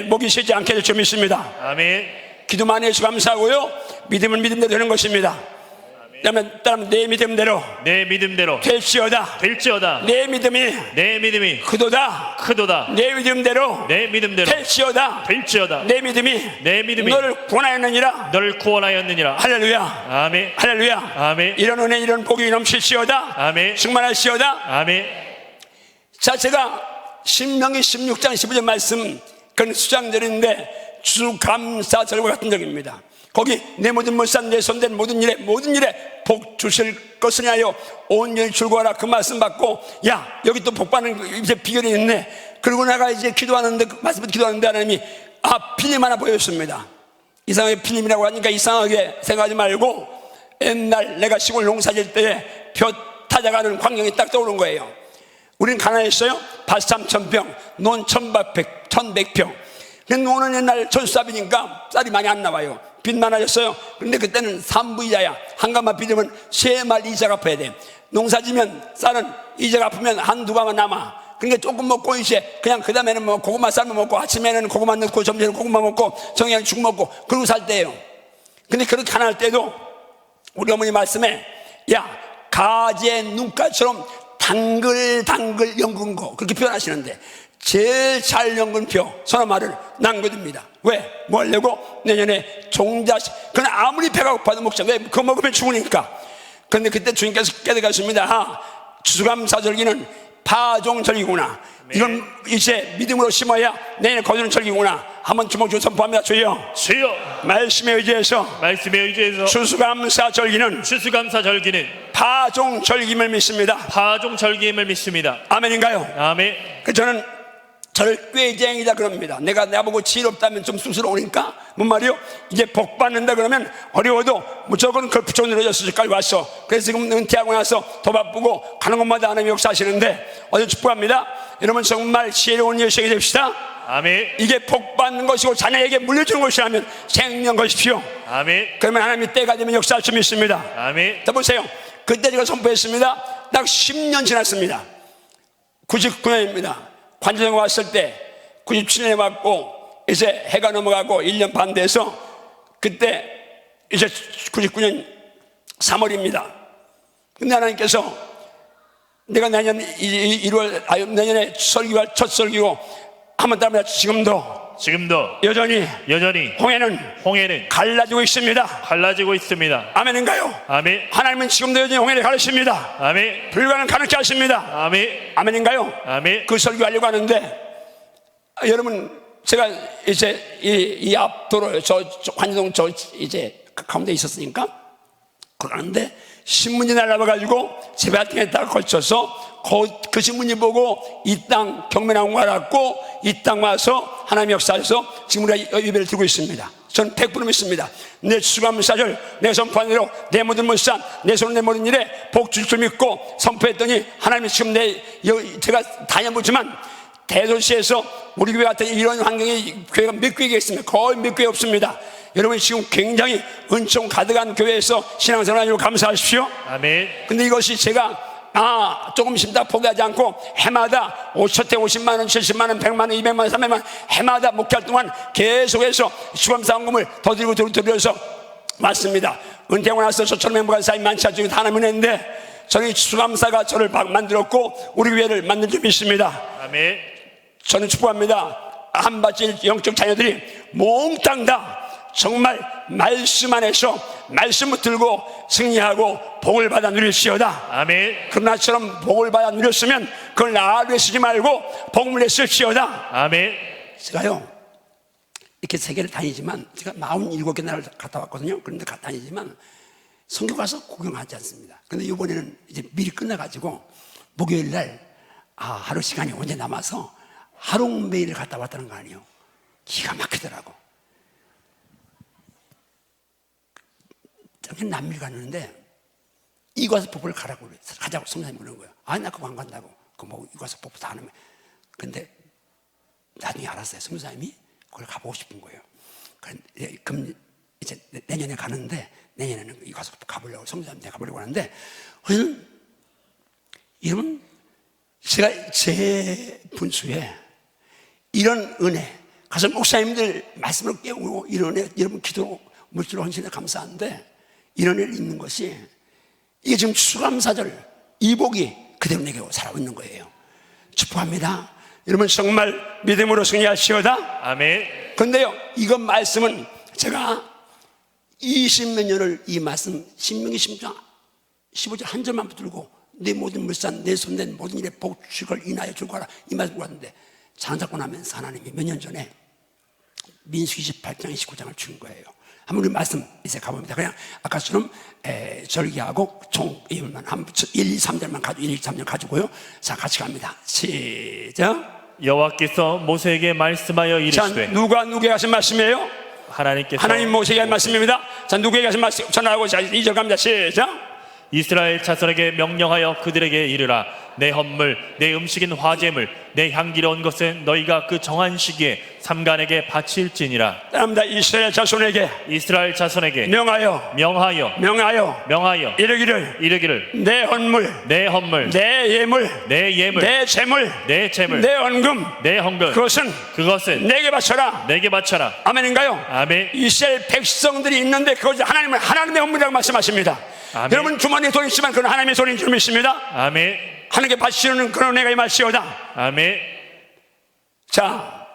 목이 쉬지 않게 될 줄 믿습니다. 아멘. 기도 많이 해서 감사하고요. 믿음은 믿음대로 되는 것입니다. 따라하면 내 믿음대로 될지어다. 내 믿음이 크도다. 내 믿음대로 될지어다. 내 믿음이 너를 구원하였느니라. 할렐루야. 이런 은혜 이런 복이 넘칠지어다. 아멘. 충만할지어다. 아멘. 자, 제가 신명기 16장 15절 말씀 그건 수장절인데 주감사절과 같은 적입니다. 거기 내 모든 물산 내 손댄 모든 일에 복 주실 것을 하여 온전히 즐거워라. 그 말씀 받고, 야, 여기 또 복 받는 이제 비결이 있네. 그리고 내가 이제 기도하는데, 그 말씀 기도하는데 하나님이 필름 하나 보였습니다. 이상하게 필름이라고 하니까 이상하게 생각하지 말고, 옛날 내가 시골 농사질 때에 벼 타작하는 광경이 딱 떠오른 거예요. 우린 가난했어요. 밭 3,000평, 논 1,100평. 논은 옛날 전수삽이니까 쌀이 많이 안 나와요. 빚 많아졌어요. 근데 그때는 3부 이자야. 한 가마 빚으면 3말 이자 갚아야 돼. 농사 지면 쌀은 이자 갚으면 한두 가마 남아. 그러니까 조금 먹고 이제 그냥 그 다음에는 뭐 고구마 삶아 먹고, 아침에는 고구마 넣고, 점심에는 고구마 먹고, 저녁에는 죽 먹고, 그러고 살 때예요. 근데 그렇게 가난할 때도 우리 어머니 말씀에, 야, 가지의 눈깔처럼 당글당글 연근 거, 그렇게 표현하시는데, 제일 잘 연근 표 소나마를 남겨둡니다. 왜? 뭐 하려고? 내년에 종자식. 그건 아무리 배가 고파도 먹자. 왜? 그거 먹으면 죽으니까. 그런데 그때 주님께서 깨닫습니다. 추수감사절기는 파종절기구나. 이건 이제 믿음으로 심어야 내년에 거두는 절기구나. 한번 주먹 주고 선포합니다. 주여, 말씀에 의지해서 추수감사절기는 파종절기임을 믿습니다. 아멘인가요? 아멘. 저는 절꾀쟁이다 그럽니다. 내가 나보고 지혜롭다면 좀 쑥스러우니까, 뭔 말이요? 이제 복 받는다 그러면 어려워도 무조건 그걸 붙여 늘어졌을 때까지 왔어. 그래서 지금 은퇴하고 나서 더 바쁘고 가는 곳마다 하나님 역사하시는데, 어제 축복합니다. 여러분 정말 지혜로운 여생이 됩시다. 아멘. 이게 복 받는 것이고 자녀에게 물려주는 것이라면 생명 것이십시오. 아멘. 그러면 하나님이 때가 되면 역사할 수 있습니다. 아멘. 자, 보세요. 그때 제가 선포했습니다. 딱 10년 지났습니다. 99년입니다. 관제동 왔을 때 97년에 왔고, 이제 해가 넘어가고 1년 반 돼서, 그때 이제 99년 3월입니다. 근데 하나님께서 내가 내년 1월, 내년에 설교할 첫 설교고 한번 따라 지금도 여전히 홍해는 갈라지고 있습니다. 아멘인가요? 아멘. 하나님은 지금도 여전히 홍해를 가르칩니다. 아멘. 불가능 가능케 하십니다. 아멘. 아멘인가요? 아멘. 그 설교하려고 하는데, 여러분 제가 이제 이 앞도로 저 관제동 저 이제 가운데 있었으니까 그러는데 신문지 날라와가지고 제 발등에 딱 걸쳐서 그 신문지 보고 이 땅 경매나온 거 알았고, 이 땅 와서 하나님 역사에서 지금 우리가 예배를 드리고 있습니다. 저는 100% 믿습니다. 내 추수감사절 내 선포한 대로 내 모든 물산 내 손 내 모든 일에 복 줄 줄 믿고 선포했더니, 하나님이 지금 제가 다녀보지만 대도시에서 우리 교회 같은 이런 환경이 교회가 몇 교회가 있습니다. 거의 몇 교회 없습니다. 여러분 지금 굉장히 은총 가득한 교회에서 신앙생활 하시고 감사하십시오. 아멘. 근데 이것이 제가 조금씩 다 포기하지 않고 해마다 5천 대 50만 원, 70만 원, 100만 원, 200만 원, 300만 원 해마다 목회할 동안 계속해서 추감사원금을 더 드려서 왔습니다. 은퇴하고 나서 저처럼 행복한 사람이 많지 않죠. 하나님 은혜인데, 저는 추감사가 저를 만들었고 우리 교회를 만든 줄 믿습니다. 아멘. 저는 축복합니다. 한밭질 영적 자녀들이 몽땅 다 정말 말씀 안에서 말씀을 들고 승리하고 복을 받아 누릴시어다. 아멘. 그럼 나처럼 복을 받아 누렸으면 그걸 나를 쓰지 말고 복음을 냈을지어다. 아멘. 제가요 이렇게 세계를 다니지만, 제가 47개 나라를 갔다 왔거든요. 그런데 다니지만 선교 가서 구경하지 않습니다. 근데 이번에는 이제 미리 끝나가지고 목요일 날 하루 시간이 언제 남아서 하루 매일을 갔다 왔다는 거 아니에요. 기가 막히더라고. 남미를 갔는데 이과서 법을 가라고 가자고 성사님 그러는 거예요. 아니 나 그거 안 간다고. 그 뭐 이과서 법도 다 하는 거예요. 근데 나중에 알았어요. 성사님이 그걸 가보고 싶은 거예요. 그럼 이제 내년에 가는데, 내년에는 이과서 법 가보려고, 성사님한테 가보려고 하는데, 여러분 제가 제 분수에 이런 은혜, 가서 목사님들 말씀을 깨우고 이런 은혜, 여러분 기도로 물질로 헌신해 감사한데, 이런 일이 있는 것이, 이게 지금 추수감사절 이 복이 그대로 내게 살아있는 있는 거예요. 축복합니다. 여러분 정말 믿음으로 승리하시오다. 아멘. 근데요, 이건 말씀은 제가 20몇 년을 이 말씀 신명기 15절 한 절만 붙들고 내 모든 물산 내 손댄 모든 일에 복 주실 걸 인하여 주고 하라, 이 말씀 보았는데, 장사고 나면서 하나님이 몇 년 전에 민수기 28장 29장을 주는 거예요. 한번 우리 말씀 이제 가봅니다. 그냥 아까처럼 절기하고 총 1, 2, 3절만 가지고 1, 2, 3절 가지고요. 자, 같이 갑니다. 시작. 여호와께서 모세에게 말씀하여 자, 이르시되 누가 누구에게 하신 말씀이에요? 하나님께서 하나님 모세에게 한 말씀입니다. 자, 누구에게 하신 말씀 전하고 자, 2절 갑니다. 시작. 이스라엘 자손에게 명령하여 그들에게 이르라. 내 헌물 내 음식인 화제물 내 향기로운 것은 너희가 그 정한 시기에 삼간에게 바칠지니라. 따라합니다. 이스라엘 자손에게 명하여 이르기를 내 헌물 내 헌물 내 예물 내 예물 내 재물 내 재물 내 헌금 내 헌금 그것은 내게 바쳐라. 아멘인가요? 아멘. 아멘. 이스라엘 백성들이 있는데 그것이 하나님의 헌물이라고 말씀하십니다. 아멘. 여러분 주머니에 돈 있지만 그건 하나님의 손인 줄 믿습니다. 아멘. 하나님께 바치는 그런 은혜가 임하시오다. 아멘. 자,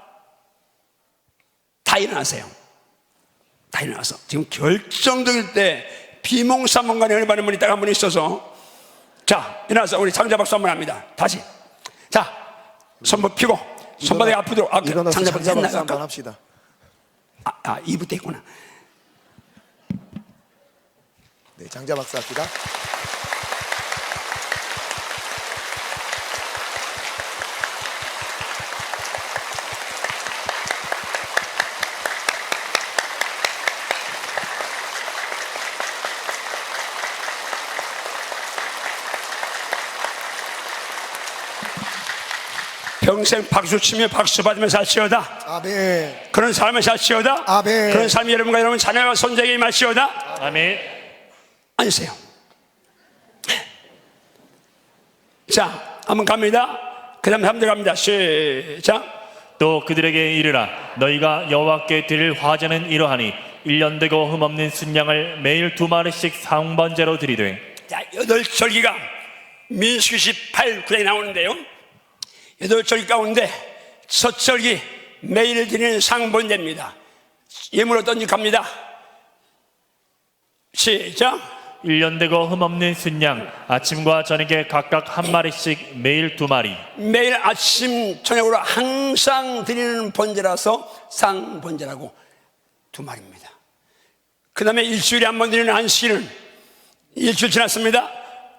다 일어나세요. 다 일어나서 지금 결정적일 때 비몽사몽간에 은혜 받는 분이 딱 한 분 있어서, 자, 일어나서 우리 장자 박수 한번 합니다. 다시. 자, 손목 펴고 손바닥이 아프도록. 일어나서 장자 장자 박수 한번 박수 합시다. 2부터 있구나. 네, 장자 박수 합시다. 평생 박수 치며 박수 받으며 살지어다. 아멘. 그런 삶을 살지어다. 아멘. 그런 삶이 여러분과 여러분 자녀와 손자에게 임하시오다. 아멘. 앉으세요. 자, 한번 갑니다. 그 다음에 3절 갑니다. 시작. 또 그들에게 이르라. 너희가 여호와께 드릴 화제는 이러하니 1년 되고 흠없는 순양을 매일 2마리씩 상번제로 드리되. 자, 8절기가 민수기 18, 9장에 나오는데요. 8절기 가운데 첫 절기 매일 드리는 상번제입니다. 예물로 던집갑니다. 시작. 1년 되고 흠없는 순양 아침과 저녁에 각각 1마리씩 매일 2마리. 매일 아침 저녁으로 항상 드리는 번제라서 상번제라고 2마리입니다. 그 다음에 일주일에 한 번 드리는 안식일은 일주일 지났습니다.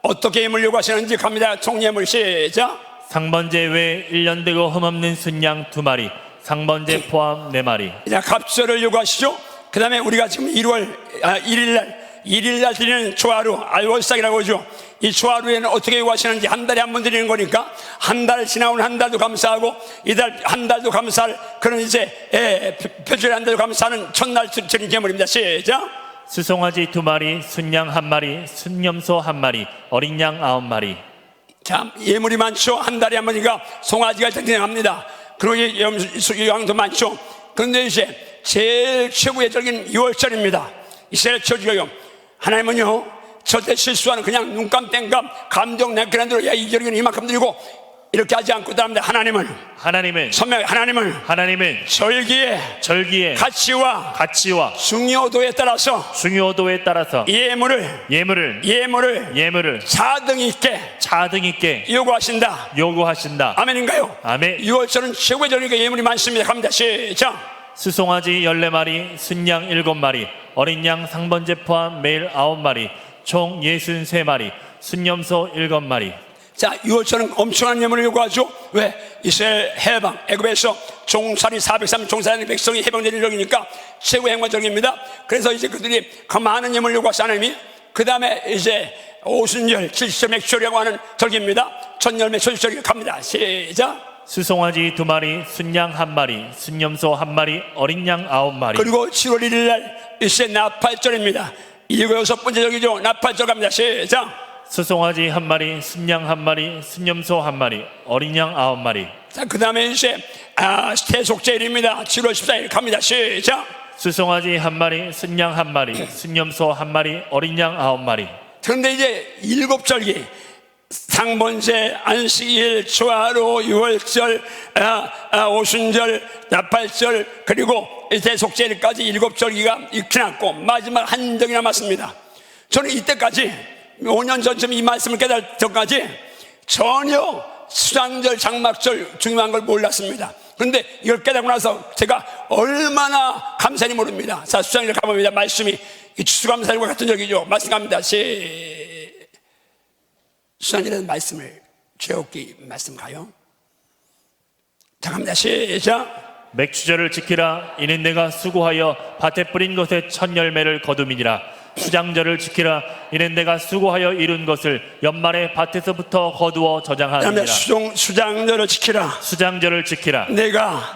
어떻게 예물 요구하시는지 갑니다. 총예물 시작. 상번제 외에 1년 되고 흠없는 순양 2마리, 상번제 포함 4마리. 자, 갑절을 요구하시죠. 그 다음에 우리가 지금 1일날 드리는 초하루, 알월상이라고 하죠. 이 초하루에는 어떻게 요구하시는지 한 달에 한 번 드리는 거니까 한 달 지나온 한 달도 감사하고 이달 한 달도 감사할 그런 이제 표절의 한 달도 감사하는 첫날 드리는 예물입니다. 시작. 수송아지 2마리, 순양 1마리, 순염소 1마리, 어린 양 9마리. 자, 예물이 많죠. 한 달에 한 번이니까 송아지가 등장합니다. 그리고 양도 많죠. 그런데 이제 제일 최고의 절기는 6월절입니다. 이스라엘 절기요. 하나님은요, 절대 실수하는 그냥 눈감 땡감 감정 내키는 대로 야, 이 절기는 이만큼 드리고 이렇게 하지 않고 따릅니다. 하나님은 절기의 가치와 중요도에 따라서 예물을 차등 있게 요구하신다. 아멘인가요? 아멘. 6월절은 최고의 절기가 예물이 많습니다. 갑니다. 시작. 수송아지 14마리, 순양 7마리, 어린 양 상번제 포함 매일 9마리, 총 63마리, 순염소 7마리. 자, 6월절은 엄청난 예물을 요구하죠. 왜? 이스라엘 해방, 애굽에서 종살이 403 종살이 백성이 해방되는 절기니까 최고의 행복절기입니다. 그래서 이제 그들이 그 많은 예물을 요구하시 하나님이 그 다음에 이제 오순절, 70절 맥주절이라고 하는 절기입니다. 첫열매 초절기 갑니다. 시작. 수송아지 2마리, 순양 1마리, 순염소 1마리, 어린 양 9마리. 그리고 7월 1일 날 이제 나팔절입니다. 이거 6번째 절기죠. 나팔절 갑니다. 시작. 수송아지 1마리, 순양 1마리, 순염소 1마리, 어린 양 9마리. 자, 그 다음에 이제 태속제일입니다. 7월 14일 갑니다. 시작. 수송아지 1마리, 순양 1마리, 순염소 1마리, 어린 양 9마리. 그런데 이제 7절기 상번제, 안식일, 초하루, 6월절, 오순절, 나팔절, 그리고 대속제일까지 7절기가 익히 났고 마지막 한 절기 남았습니다. 저는 이때까지 5년 전쯤 이 말씀을 깨달을 때까지 전혀 수장절, 장막절 중요한 걸 몰랐습니다. 그런데 이걸 깨닫고 나서 제가 얼마나 감사한지 모릅니다. 자, 수장님 가봅니다. 말씀이 이 추수감사절과 같은 적이죠. 말씀 갑니다. 수장님의 말씀을 죄없게 말씀 가요. 자, 갑니다. 시작. 맥추절을 지키라. 이는 내가 수고하여 밭에 뿌린 것에 첫 열매를 거둠이니라. 수장절을 지키라. 이는 내가 수고하여 이룬 것을 연말에 밭에서부터 거두어 저장하느니라. 수장절을 지키라. 수장절을 지키라.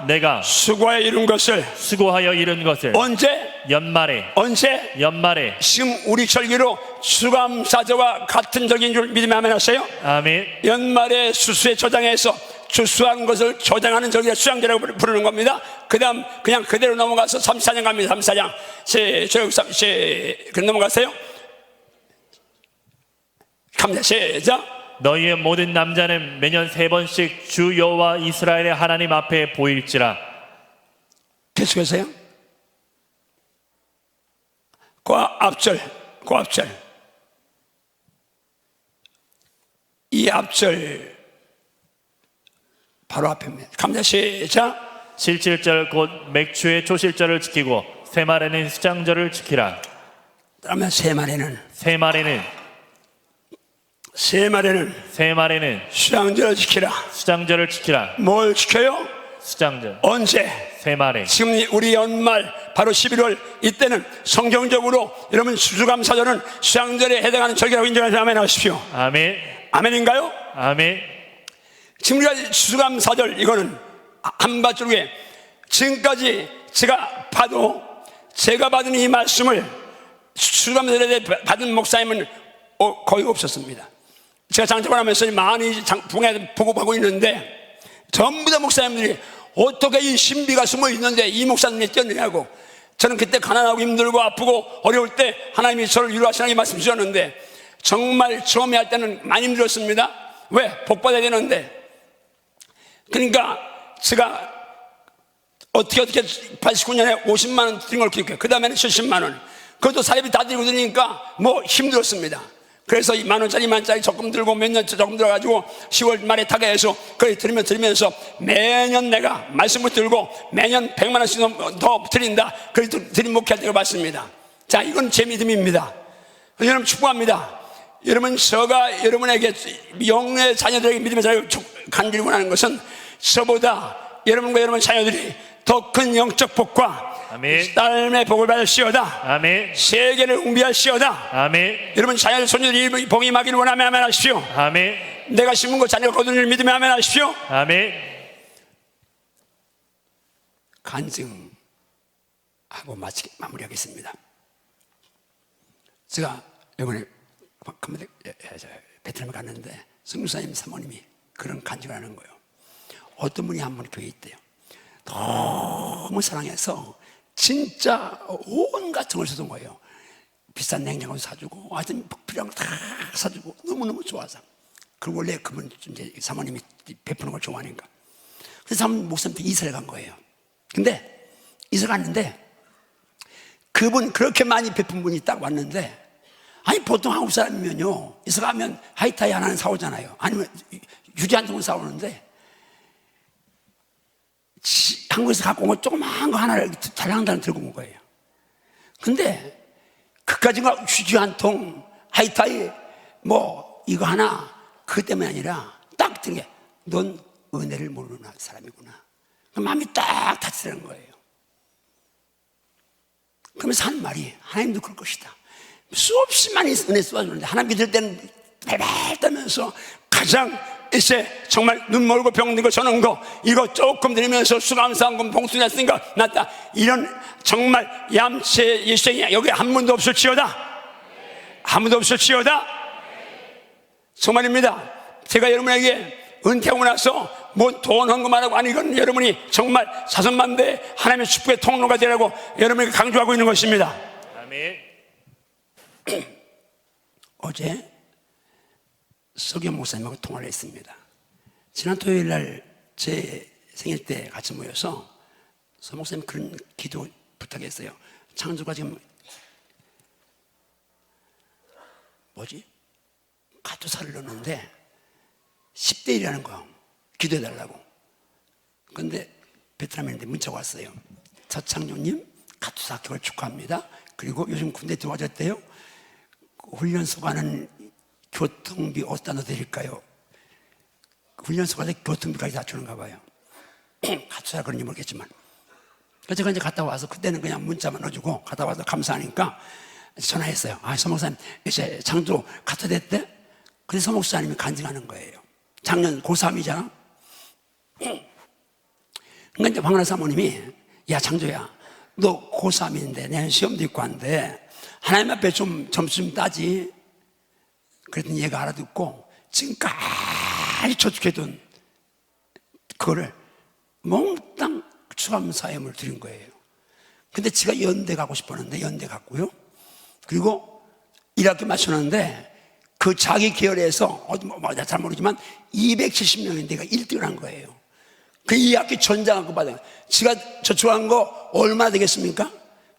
내가 수고하여 이룬 것을 수고하여 이룬 것을 언제? 연말에 지금 우리 절기로 수감사절과 같은 절기인 줄 믿으면 아멘 하세요. 아멘. 연말에 수수에 저장해서 추수한 것을 저장하는 절기가 수장절이라고 부르는 겁니다. 그 다음 그냥 그대로 넘어가서 34장 갑니다. 34장 그럼 넘어가세요. 갑니다. 시작. 너희의 모든 남자는 매년 3번씩 주 여호와 이스라엘의 하나님 앞에 보일지라. 계속하세요. 그 앞절 이 앞절 바로 앞입니다. 갑니다. 시작. 실질절 곧 맥추의 초실절을 지키고 새말에는 수장절을 지키라. 그러면 새말에는 수장절을 지키라. 뭘 지켜요? 수장절. 언제? 새말에. 지금 우리 연말 바로 11월 이때는 성경적으로 여러분 수주감사절은 수장절에 해당하는 절기라고 인정해서 아멘 하십시오. 아멘. 아멘인가요? 아멘. 지금 우리가 수주감사절 이거는 한밭줄에 지금까지 제가 받은 이 말씀을 수주감사절에 받은 목사님은 거의 없었습니다. 제가 장tab을 하면서 많이 부흥회 보고하고 있는데 전부 다 목사님들이 어떻게 이 신비가 숨어 있는데 이 목사님이 뛰어내냐고. 저는 그때 가난하고 힘들고 아프고 어려울 때 하나님이 저를 위로하시라고 말씀 주셨는데 정말 처음에 할 때는 많이 힘들었습니다. 왜? 복 받아야 되는데. 그러니까 제가 어떻게 89년에 50만 원 드린 걸 기억해요. 그 다음에는 70만 원. 그것도 사례비 다 들고 드리니까 뭐 힘들었습니다. 그래서 2만 원짜리, 2만 원짜리 적금 들고 몇 년 적금 들어가지고 10월 말에 타가해서 그걸 들으면서 매년 내가 말씀을 들고 매년 100만 원씩 더 드린다. 그래서 드린 목회할 때가 봤습니다. 자, 이건 제 믿음입니다. 여러분 축복합니다. 여러분 저가 여러분에게 영의 자녀들에게 믿음의 자녀를 간절히 원하는 것은 저보다 여러분과 여러분 자녀들이 더 큰 영적 복과 아멘. 삶의 복을 받으시오다. 아멘. 세계를 응비하시오다. 아멘. 여러분 자녀들 손녀들이 복이 임하기를 원하면 아멘 하십시오. 아멘. 내가 심은 것 자녀가 거두는 일 믿으면 아멘 하십시오. 아멘. 간증하고 마무리하겠습니다. 제가 이번에 베트남에 갔는데 성교사님 사모님이 그런 간증을 하는 거예요. 어떤 분이 한 분 교회에 있대요. 너무 사랑해서 진짜 온갖 정을 써준 거예요. 비싼 냉장고 사주고 하여튼 필요한 거 다 사주고 너무너무 좋아서. 그리고 원래 그분 이제 사모님이 베푸는 걸 좋아하니까. 그래서 사모님 목사님한테 이사를 간 거예요. 근데 이사 갔는데 그분 그렇게 많이 베푼 분이 딱 왔는데, 아니 보통 한국 사람이면요 이사 가면 하이타이 하나는 사오잖아요. 아니면 유지 한 통은 사오는데 한국에서 갖고 온 거 조그마한 거 하나를 달랑달랑 들고 온 거예요. 근데 그까지가 휴지 한 통, 하이타이 뭐 이거 하나, 그것 때문에 아니라 딱 들은 게 넌 은혜를 모르는 사람이구나. 마음이 딱 다치는 거예요. 그러면서 하는 말이 하나님도 그럴 것이다. 수없이 많이 은혜 쏘아주는데 하나님 믿을 때는 발발 떨면서 가장 이제 정말 눈 멀고 병든 거 저는 거 이거 조금 드리면서 수감사한금 봉투 냈으니까 낫다. 이런 정말 얌체 예수님이 여기 한 분도 없을지어다. 아무도 없을지어다. 정말입니다. 제가 여러분에게 은퇴하고 나서 뭐 돈 헌금하라고, 아니 이건 여러분이 정말 사선만대 하나님의 축복의 통로가 되라고 여러분에게 강조하고 있는 것입니다. 아멘. 어제 서경 목사님하고 통화를 했습니다. 지난 토요일 날 제 생일 때 같이 모여서 서 목사님 그런 기도 부탁했어요. 창조가 지금 가토사를 넣었는데 10대 1이라는 거 기도해달라고. 근데 베트남인데 문자가 왔어요. 서창조님 가투사 합격을 축하합니다. 그리고 요즘 군대 들어가셨대요. 훈련소 가는 교통비 어디다 넣어드릴까요? 훈련소 가서 교통비까지 다 주는가 봐요. 가투사 그런지 모르겠지만. 그래서 제가 이제 갔다 와서 그때는 그냥 문자만 넣어주고 갔다 와서 감사하니까 전화했어요. 아, 서 목사님 이제 장조 가투 됐대? 근데 서 목사님이 간증하는 거예요. 작년 고3이잖아. 그러니까 이제 황하나 사모님이 야 장조야 너 고3인데 내년 시험도 있고 한데 하나님 앞에 좀 점수 좀 따지. 그랬더니 얘가 알아듣고 지금까지 저축해둔 그거를 몽땅 추감사염을 드린 거예요. 근데 지가 연대 가고 싶었는데 연대 갔고요. 그리고 1학기 마쳤는데 그 자기 계열에서 잘 모르지만 270명인데가 1등을 한 거예요. 그 2학기 전장학금 받아요. 지가 저축한 거 얼마나 되겠습니까?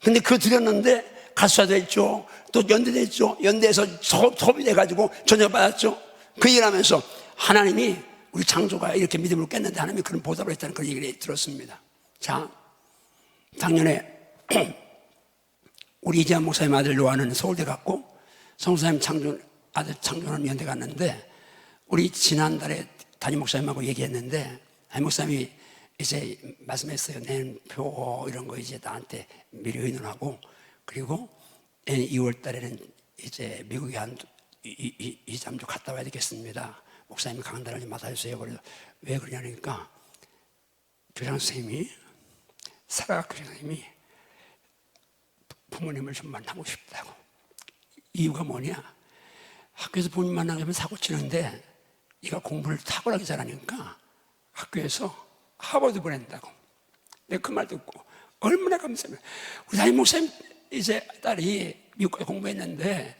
근데 그거 드렸는데 가수사도 했죠. 또 연대도 했죠. 연대에서 소비 돼가지고 전장 받았죠. 그 얘기를 하면서 하나님이 우리 장조가 이렇게 믿음을 깼는데 하나님이 그런 보답을 했다는 그런 얘기를 들었습니다. 자, 작년에 우리 이재한 목사님 아들 노아는 서울대 갔고 성사님 아들 창조는 연대 갔는데 우리 지난달에 담임 목사님하고 얘기했는데 담임 목사님이 이제 말씀했어요. 내년 표 이런 거 이제 나한테 미리 의논하고 그리고 2월 달에는 이제 미국에 한 2, 3주 갔다 와야 되겠습니다. 목사님이 강단을 좀 맡아주세요. 그래서 왜 그러냐니까 교장 선생님이 사라학교 선생님이 부모님을 좀 만나고 싶다고. 이유가 뭐냐? 학교에서 부모님 만나면 사고 치는데 얘가 공부를 탁월하게 잘하니까 학교에서 하버드 보낸다고. 내가 그 말 듣고 얼마나 감사해요. 우리 담임 목사님 이제 딸이 미국에 공부했는데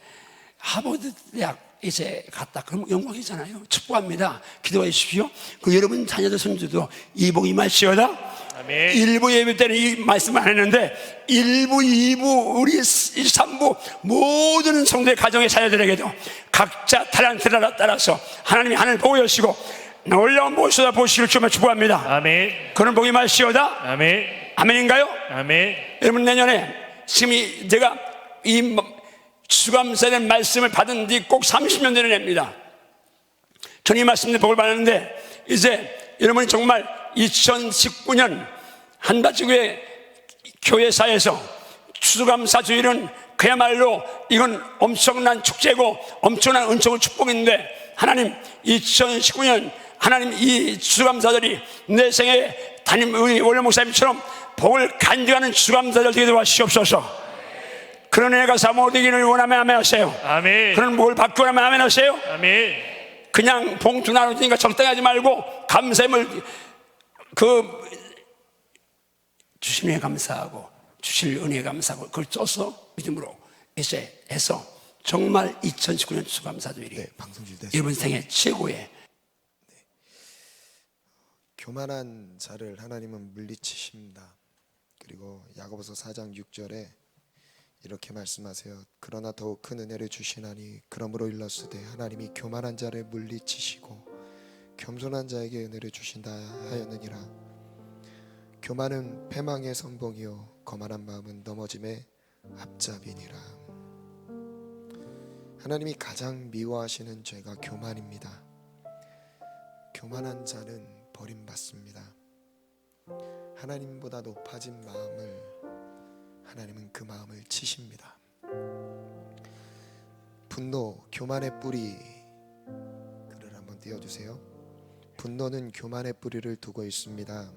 하버드 대학 이제 갔다. 그럼 영광이잖아요. 축복합니다. 기도해 주십시오. 그 여러분 자녀들 손주도 이복 임할지어다. 아멘. 1부 예배 때는 이 말씀을 안 했는데 1부, 2부, 우리 3부 모든 성도의 가정의 자녀들에게도 각자 탈란트를 따라서 하나님이 하늘 보고 여시고 놀라운 모습을 보시길 주며 축복합니다. 아멘. 그런 복이 임하시오다. 아멘. 아멘인가요? 아멘. 여러분 내년에 지금 제가 이 수감사의 말씀을 받은 뒤 꼭 30년 전에 냅니다. 저는 이 말씀에 복을 받았는데 이제 여러분이 정말 2019년 한바지구의 교회사에서 추수감사 주일은 그야말로 이건 엄청난 축제고 엄청난 은총의 축복인데 하나님 2019년 하나님 이 추수감사들이 내 생에 담임 우리 원래 목사님처럼 복을 간직하는 추수감사들 되게 도와주시옵소서. 그런 은혜가 사모되기를 원하면 아멘 하세요. 아멘. 그런 복을 받기 원하면 아멘 하세요. 아멘. 그냥 봉투 나눠주니까 적당히 하지 말고 감사함을 주신 은혜 감사하고 주실 은혜 감사하고 그걸 써서 믿음으로 이제 해서 정말 2019년 추수감사주일이 방송질 여러분 생애 최고의 교만한 자를 하나님은 물리치십니다. 그리고 야고보서 4장 6절에 이렇게 말씀하세요. 그러나 더욱 큰 은혜를 주시나니 그러므로 일렀으되 하나님이 교만한 자를 물리치시고 겸손한 자에게 은혜를 주신다 하였느니라. 교만은 패망의 선봉이요 거만한 마음은 넘어짐의 앞잡이니라. 하나님이 가장 미워하시는 죄가 교만입니다. 교만한 자는 버림받습니다. 하나님보다 높아진 마음을 하나님은 그 마음을 치십니다. 분노, 교만의 뿌리. 글을 한번 띄워주세요. 분노는 교만의 뿌리를 두고 있습니다.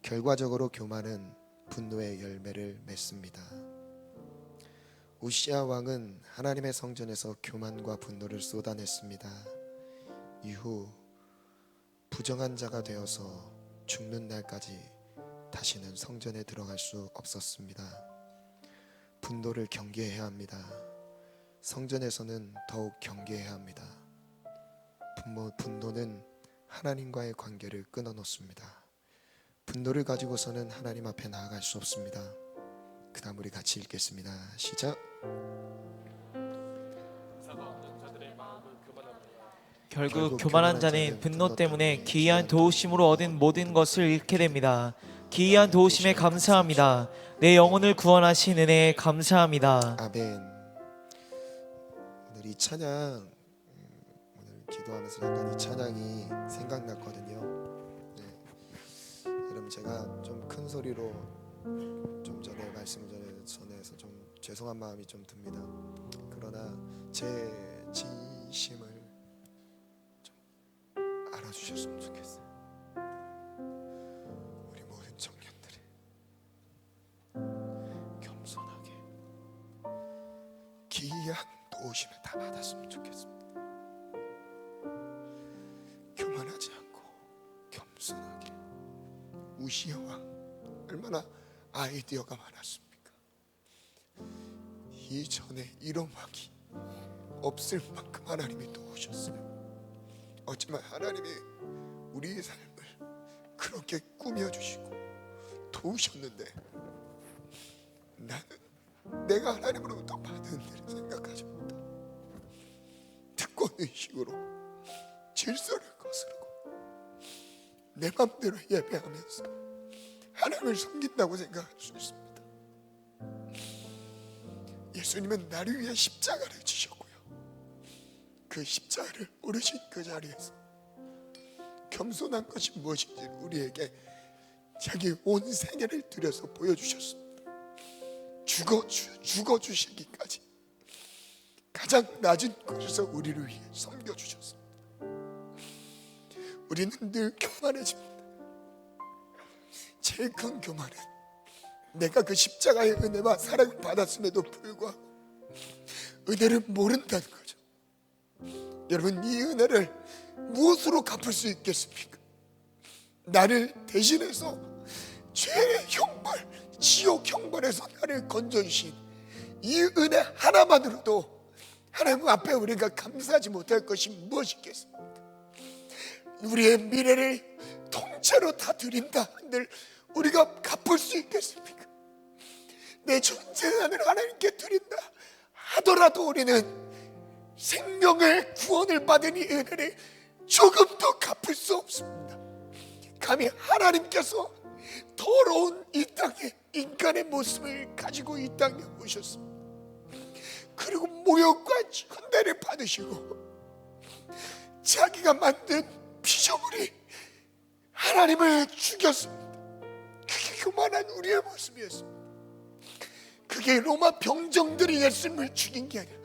결과적으로 교만은 분노의 열매를 맺습니다. 우시아 왕은 하나님의 성전에서 교만과 분노를 쏟아냈습니다. 이후 부정한 자가 되어서 죽는 날까지 다시는 성전에 들어갈 수 없었습니다. 분노를 경계해야 합니다. 성전에서는 더욱 경계해야 합니다. 분노는 하나님과의 관계를 끊어놓습니다. 분노를 가지고서는 하나님 앞에 나아갈 수 없습니다. 그 다음 우리 같이 읽겠습니다. 시작. 결국 교만한 자는 분노 때문에 기이한 도우심으로 얻은 모든 것을 잃게 됩니다. 기이한 도우심에 감사합니다. 내 영혼을 구원하신 은혜에 감사합니다. 아멘. 오늘 이 찬양, 오늘 기도하면서 약간 이 찬양이 생각났거든요. 네. 여러분, 제가 좀 큰 소리로 좀 전에 말씀 전해서 좀 죄송한 마음이 좀 듭니다. 그러나 제 진심을 좀 알아주셨으면 좋겠어요. 우리 모든 청년들이 겸손하게 기이한 도우심을 다 받았으면 좋겠습니다. 교만하지 않고 겸손하게. 우시아 왕 얼마나 아이디어가 많았습니까? 이전에 이런 왕이 없을 만큼 하나님이 도우셨어요. 어쩌면 하나님이 우리의 삶을 그렇게 꾸며주시고 도우셨는데, 나는 내가 하나님으로부터 받은 은혜를 생각하지 못하고 듣고 의식으로 질서를 거스르고 내 맘대로 예배하면서 하나님을 섬긴다고 생각할 수 있습니다. 예수님은 나를 위해 십자가를 지셨고요, 그 십자가를 오르신 그 자리에서 겸손한 것이 무엇인지 우리에게 자기 온 생애를 들여서 보여주셨습니다. 죽어주시기까지 가장 낮은 곳에서 우리를 위해 섬겨주셨습니다. 우리는 늘 교만해집니다. 제일 큰 교만은 내가 그 십자가의 은혜와 사랑을 받았음에도 불구하고 은혜를 모른다는 거죠. 여러분, 이 은혜를 무엇으로 갚을 수 있겠습니까? 나를 대신해서 죄의 형벌, 지옥 형벌에서 나를 건져주신 이 은혜 하나만으로도 하나님 앞에 우리가 감사하지 못할 것이 무엇이겠습니까? 우리의 미래를 통째로 다 드린다 한들 우리가 갚을 수 있겠습니까? 내 전재산을 하나님께 드린다 하더라도 우리는 생명의 구원을 받은 이 은혜를 조금도 갚을 수 없습니다. 감히 하나님께서 더러운 이 땅에 인간의 모습을 가지고 이 땅에 오셨습니다. 그리고 모욕과 현대를 받으시고 자기가 만든 피조물이 하나님을 죽였습니다. 그게 교만한 우리의 모습이었습니다. 그게 로마 병정들이 예수님을 죽인 게 아니라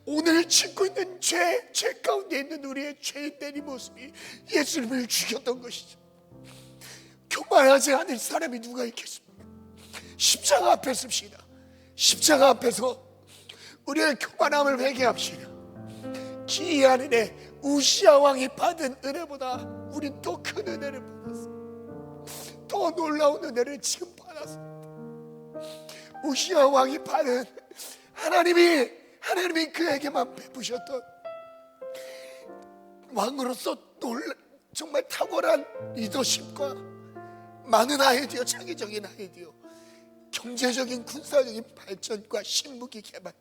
오늘 짓고 있는 죄 가운데 있는 우리의 죄인된 이 모습이 예수님을 죽였던 것이죠. 교만하지 않을 사람이 누가 있겠습니까? 십자가 앞에 섭시다. 십자가 앞에서 우리의 교만함을 회개합시다. 기이한 은혜, 우시아 왕이 받은 은혜보다 우린 더 큰 은혜를 받았습니다. 더 놀라운 은혜를 지금 받았습니다. 우시아 왕이 받은 하나님이 그에게만 베푸셨던 왕으로서 정말 탁월한 리더십과 많은 아이디어, 창의적인 아이디어, 경제적인 군사적인 발전과 신무기 개발,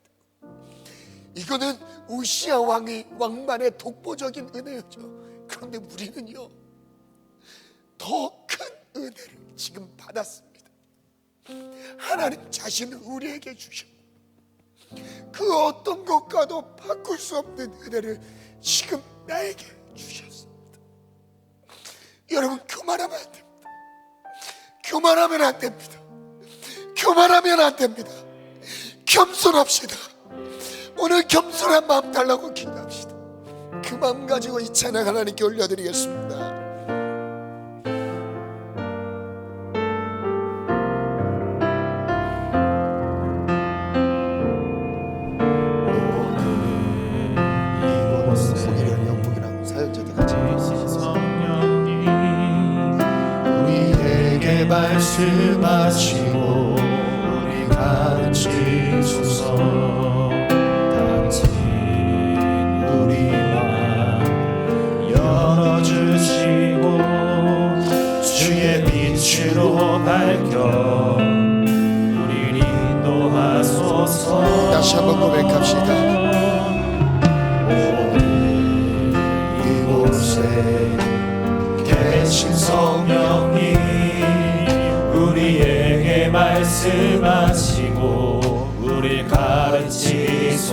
이거는 우시아 왕만의 독보적인 은혜였죠. 그런데 우리는요, 더 큰 은혜를 지금 받았습니다. 하나님 자신을 우리에게 주셨고 그 어떤 것과도 바꿀 수 없는 은혜를 지금 나에게 주셨습니다. 여러분, 교만하면 안 됩니다. 교만하면 안 됩니다. 교만하면 안 됩니다. 겸손합시다. 오늘 겸손한 마음 달라고 기도합시다. 그 마음 가지고 이 찬양 하나님께 올려드리겠습니다. 말씀하시고 우리 가르치소서. 닫힌 우리 맘 열어주시고 주의 빛으로 밝혀 우리를 인도하소서. 다시 한번 고백합시다. 오늘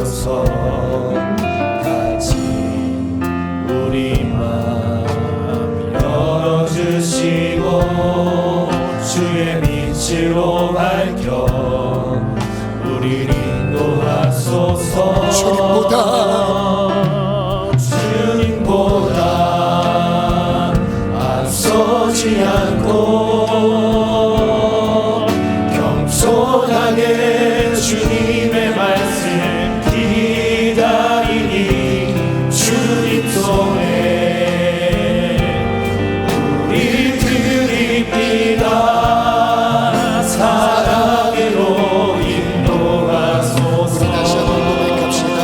주소서. 같이 우리 마음 열어주시고 주의 빛으로 밝혀 우리를 인도하소서. 주님보다 앞서지 않고 겸손하게 주님의 말씀 기다리니 주님 손에 우리 드립니다. 사랑으로 인도하소서. 다시 한번 고백합시다.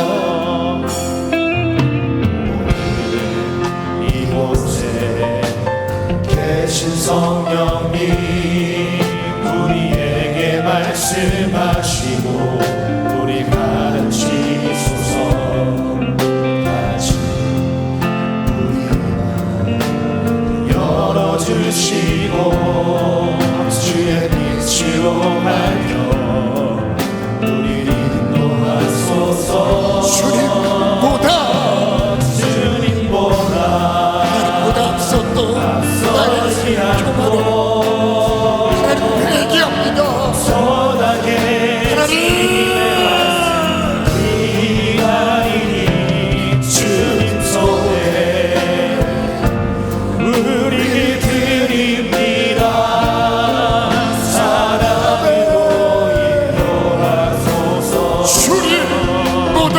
이곳에 계신 성령님 우리에게 말씀하시고 우리 가르치소서. 같이 우리 마음 열어주시고 주의 빛으로 밝혀 우리를 인도하소서. 주님보다 앞섰던 나의 교만을 하나님 회개합니다. 하나님 주님 손에 우리 드립니다. 사랑으로 인도하소서. 주님보다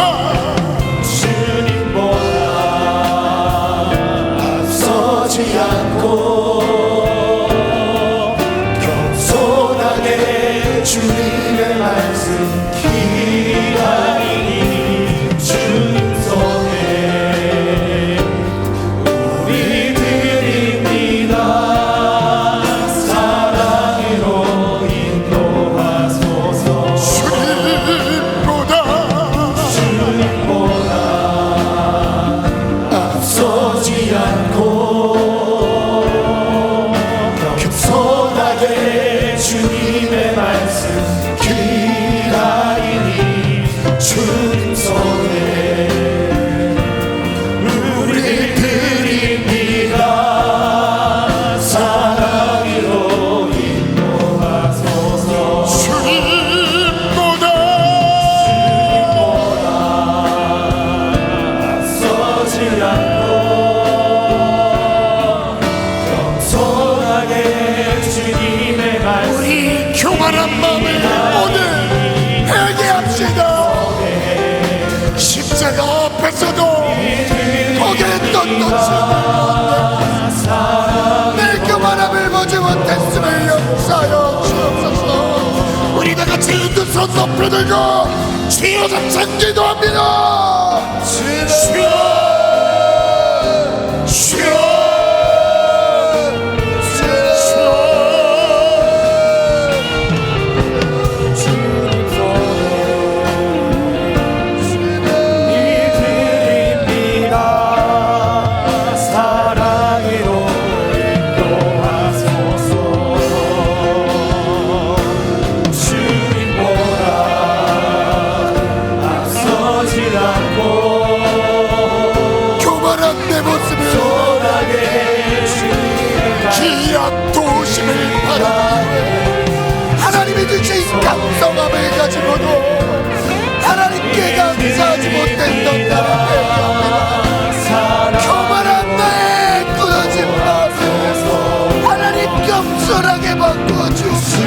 앞서지 않고 겸손하게 주님의 말씀 기다리니 주님 손에 우리 드립니다. 사랑으로 인도하소서. 주님보다 앞서지 않고 겸손하게 주님의 말씀 기다리니 주님 손에 우리 드립니다. 사랑으로 인도하소서. 주님보다 앞서지 않고 겸손하게 주님의 말씀 우리 교만한 마음을 오늘 회개합시다. 십자가 앞에서도 고개를 떳떳이 내 교만함을 보지 못했음을 용서하여 주옵소서. 우리 다 같이 두 손 높이 들고 주여 잠깐 기도합니다. 주여 주여 교만한 내 모습을 귀한 도심을 바라보며 하나님이 주신 감성함을 가지고도 하나님께 감사하지 못했던 나를 회개합니다. 교만한 내 끊어진 마음을 하나님 겸손하게 바꾸어 주시옵소서.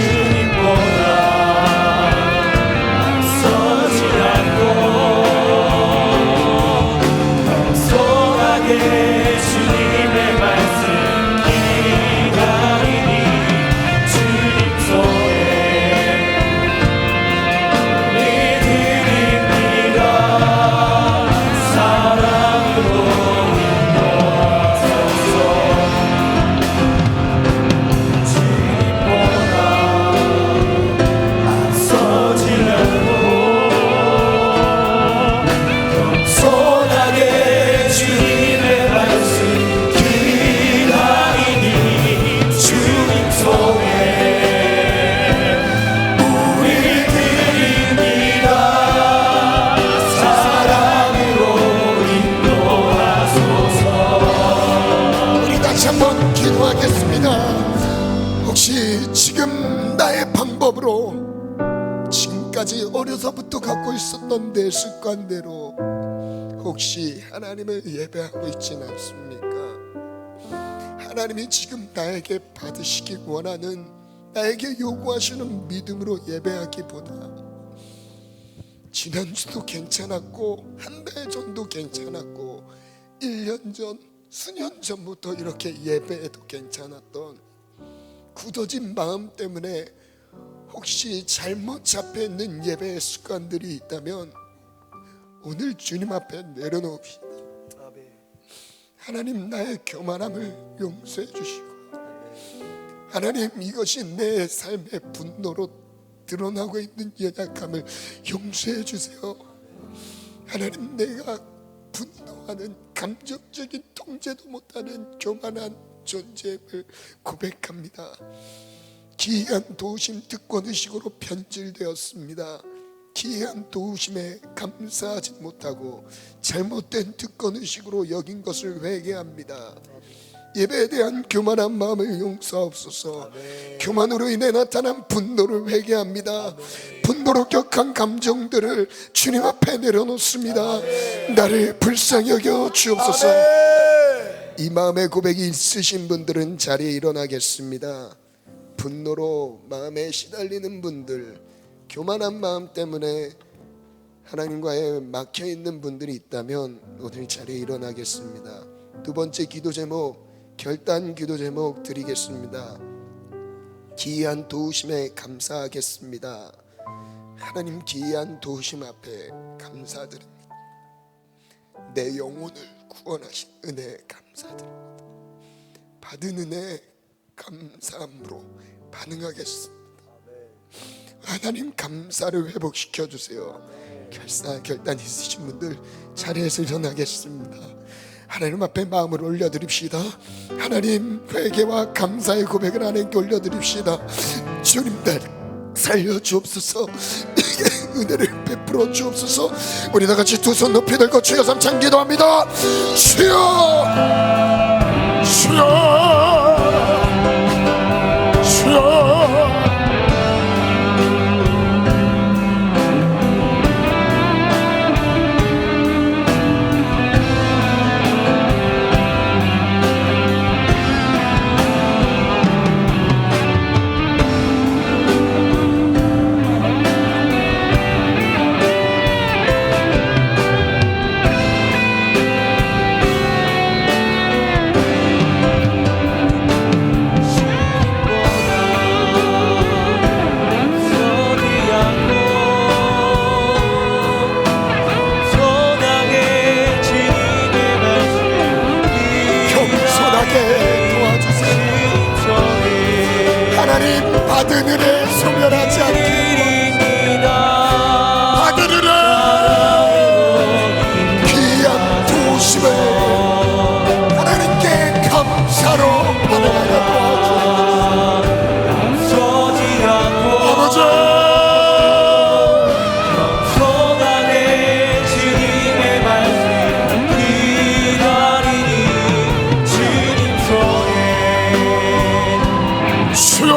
주님의 말씀 기다리니 주님 손에 우리 어려서부터 갖고 있었던 내 습관대로 혹시 하나님을 예배하고 있지는 않습니까? 하나님이 지금 나에게 받으시기 원하는, 나에게 요구하시는 믿음으로 예배하기보다 지난주도 괜찮았고 한 달 전도 괜찮았고 1년 전, 수년 전부터 이렇게 예배해도 괜찮았던 굳어진 마음 때문에 혹시 잘못 잡혀있는 예배의 습관들이 있다면 오늘 주님 앞에 내려놓읍시다. 하나님, 나의 교만함을 용서해 주시고, 하나님, 이것이 내 삶의 분노로 드러나고 있는 연약함을 용서해 주세요. 하나님, 내가 분노하는, 감정적인 통제도 못하는 교만한 존재임을 고백합니다. 기이한 도우심 특권의식으로 변질되었습니다. 기이한 도우심에 감사하지 못하고 잘못된 특권의식으로 여긴 것을 회개합니다. 예배에 대한 교만한 마음을 용서하옵소서. 교만으로 인해 나타난 분노를 회개합니다. 분노로 격한 감정들을 주님 앞에 내려놓습니다. 나를 불쌍히 여겨 주옵소서. 이 마음의 고백이 있으신 분들은 자리에 일어나겠습니다. 분노로 마음에 시달리는 분들, 교만한 마음 때문에 하나님과의 막혀있는 분들이 있다면 오늘 자리에 일어나겠습니다. 두 번째 기도 제목, 결단 기도 제목 드리겠습니다. 기이한 도우심에 감사하겠습니다. 하나님, 기이한 도우심 앞에 감사드립니다. 내 영혼을 구원하신 은혜에 감사드립니다. 받은 은혜 감사함으로 반응하겠습니다. 하나님, 감사를 회복시켜 주세요. 결단 있으신 분들 자리에서 일어나겠습니다. 하나님 앞에 마음을 올려드립시다. 하나님, 회개와 감사의 고백을 하나님께 올려드립시다. 주님, 날 살려주옵소서. 은혜를 베풀어 주옵소서. 우리 다 같이 두 손 높이 들고 주여 삼창 기도합니다. 주여, 주여, 주여. 받은 은혜 소멸하지 않게 받은 은혜 귀한 도우심을 하나님께 감사로 반응하여 도와주옵소서. 아버지, 소나게 주님의 말씀 기다리니 주님 손에 주여,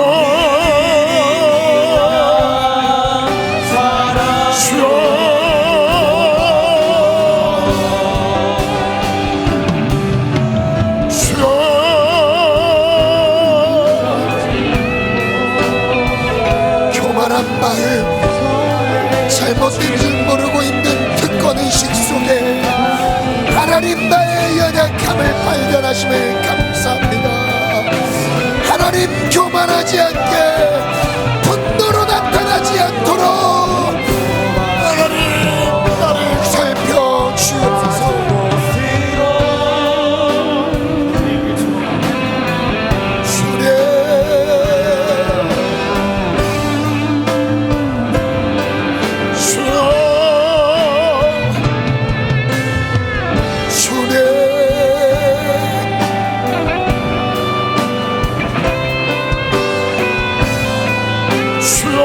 잘못된 줄 모르고 있는 특권의식 속에 하나님, 나의 연약함을 발견하심을 감사합니다. 하나님, 교만하지 않게 분노로 나타나지 않도록 하나님, 나를 살펴주옵소서. 주여,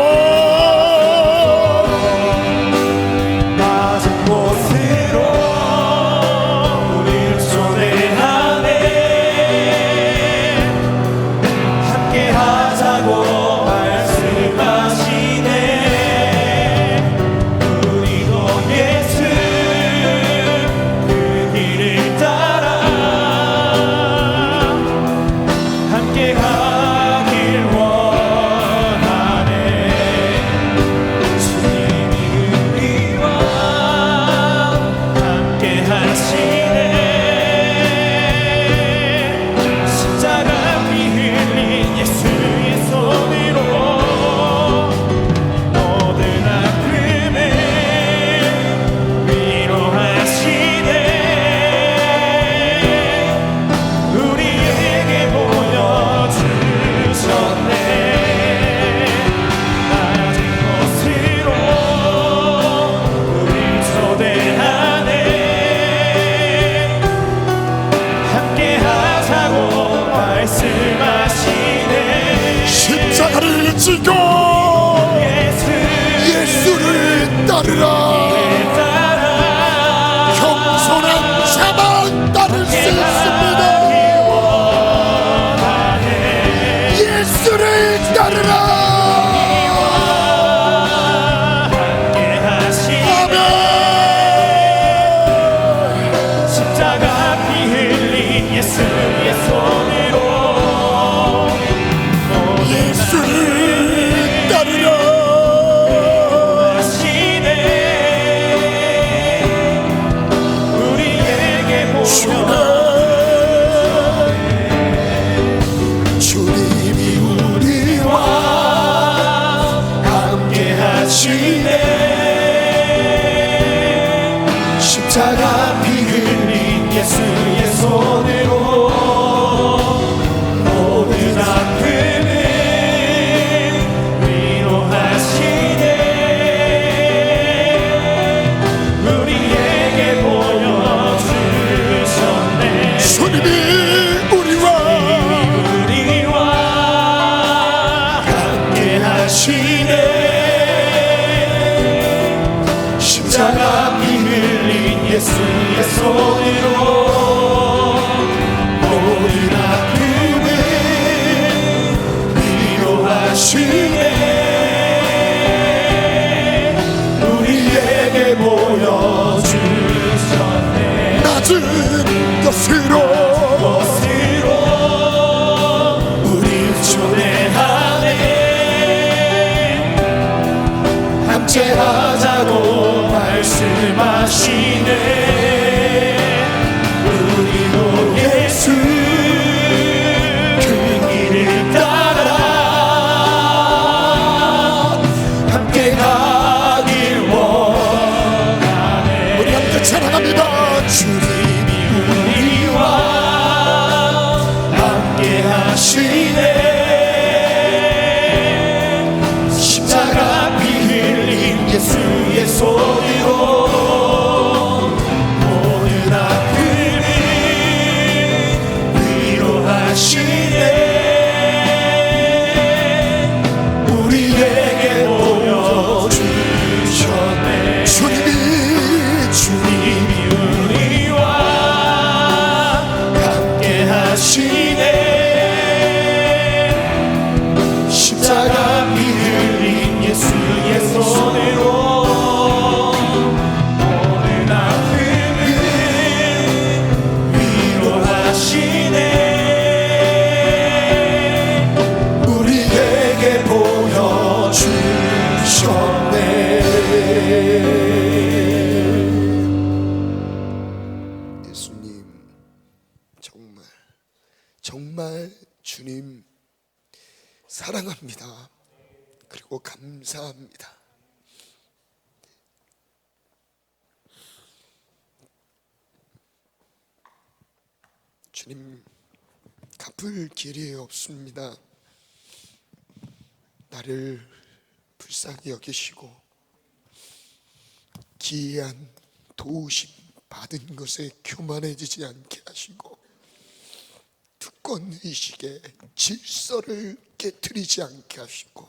십자가 피 흘린 예수의 손으로 모든 아픔을 위로하시네. 우리에게 보여주셨네. 주님이 우리와 함께 하시네. 십자가 피 흘린 예수의 손으로 모든 아픔을 위로하시네. 우리에게 보여주셨네. 낮은 것으로 우리 초대하네. 함께하자고 말씀하시네. 우리도 예수 그 길을 따라 함께 가길 원하네. 우리 함께 찬양합니다. 주님이 우리와 함께 하시네. 십자가 피 흘린 예수의 손으로 모든 아픔을 위로하시네. 우리에게 보여주셨네. 주님이 우리와 함께 하시네. 십자가 피 흘린 예수의 손으로 모든 아픔을 위로하시네. 우리에게 보여주셨네. 예수님 정말 주님 사랑합니다. 그리고 감사합니다. 주님 갚을 길이 없습니다. 나를 불쌍히 여기시고 기이한 도우심 받은 것에 교만해지지 않게 하시고 특권 의식에 질서를 깨트리지 않게 하시고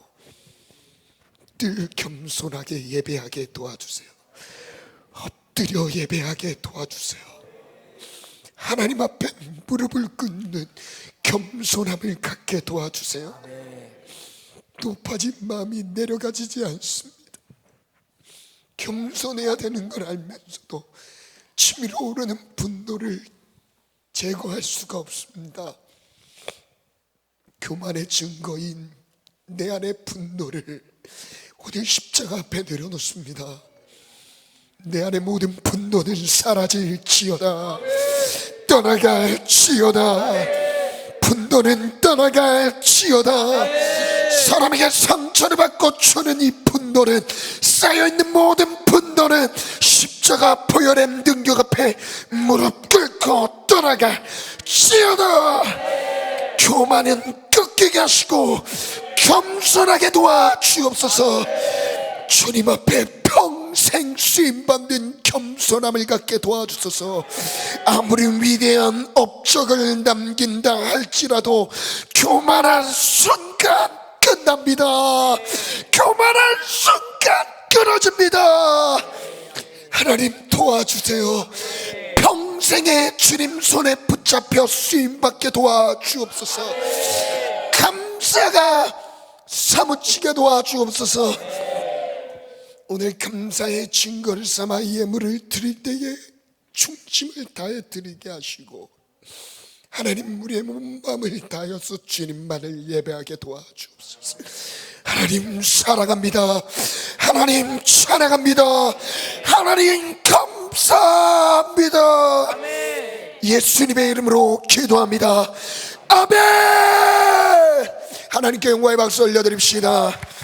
늘 겸손하게 예배하게 도와주세요. 엎드려 예배하게 도와주세요. 하나님 앞에 무릎을 꿇는 겸손함을 갖게 도와주세요. 높아진 마음이 내려가지지 않습니다. 겸손해야 되는 걸 알면서도 치밀어 오르는 분노를 제거할 수가 없습니다. 교만의 증거인 내 안의 분노를 오늘 십자가 앞에 내려놓습니다. 내 안의 모든 분노는 사라질지어다. 떠나갈지어다. 분노는 떠나갈지어다. 사람에게 상처를 받고 주는 이 분노는, 쌓여있는 모든 분노는 십자가 보혈의 능력 앞에 무릎 꿇고 떠나갈지어다. 교만은 꺾이게 하시고 겸손하게 도와주옵소서. 주님 앞에 평생 쓰임받는 겸손함을 갖게 도와주소서. 아무리 위대한 업적을 남긴다 할지라도 교만한 순간 끝납니다. 교만한 순간 끊어집니다. 하나님 도와주세요. 평생에 주님 손에 붙잡혀 쓰임받게 도와주옵소서. 감사가 사무치게 도와주옵소서. 오늘 감사의 증거를 삼아 예물을 드릴 때에 중심을 다해 드리게 하시고, 하나님 우리의 몸마음을 다하여서 주님만을 예배하게 도와주옵소서. 하나님 사랑합니다. 하나님 찬양합니다. 하나님 감사합니다. 예수님의 이름으로 기도합니다. 아멘. 하나님께 영광의 박수 올려드립시다.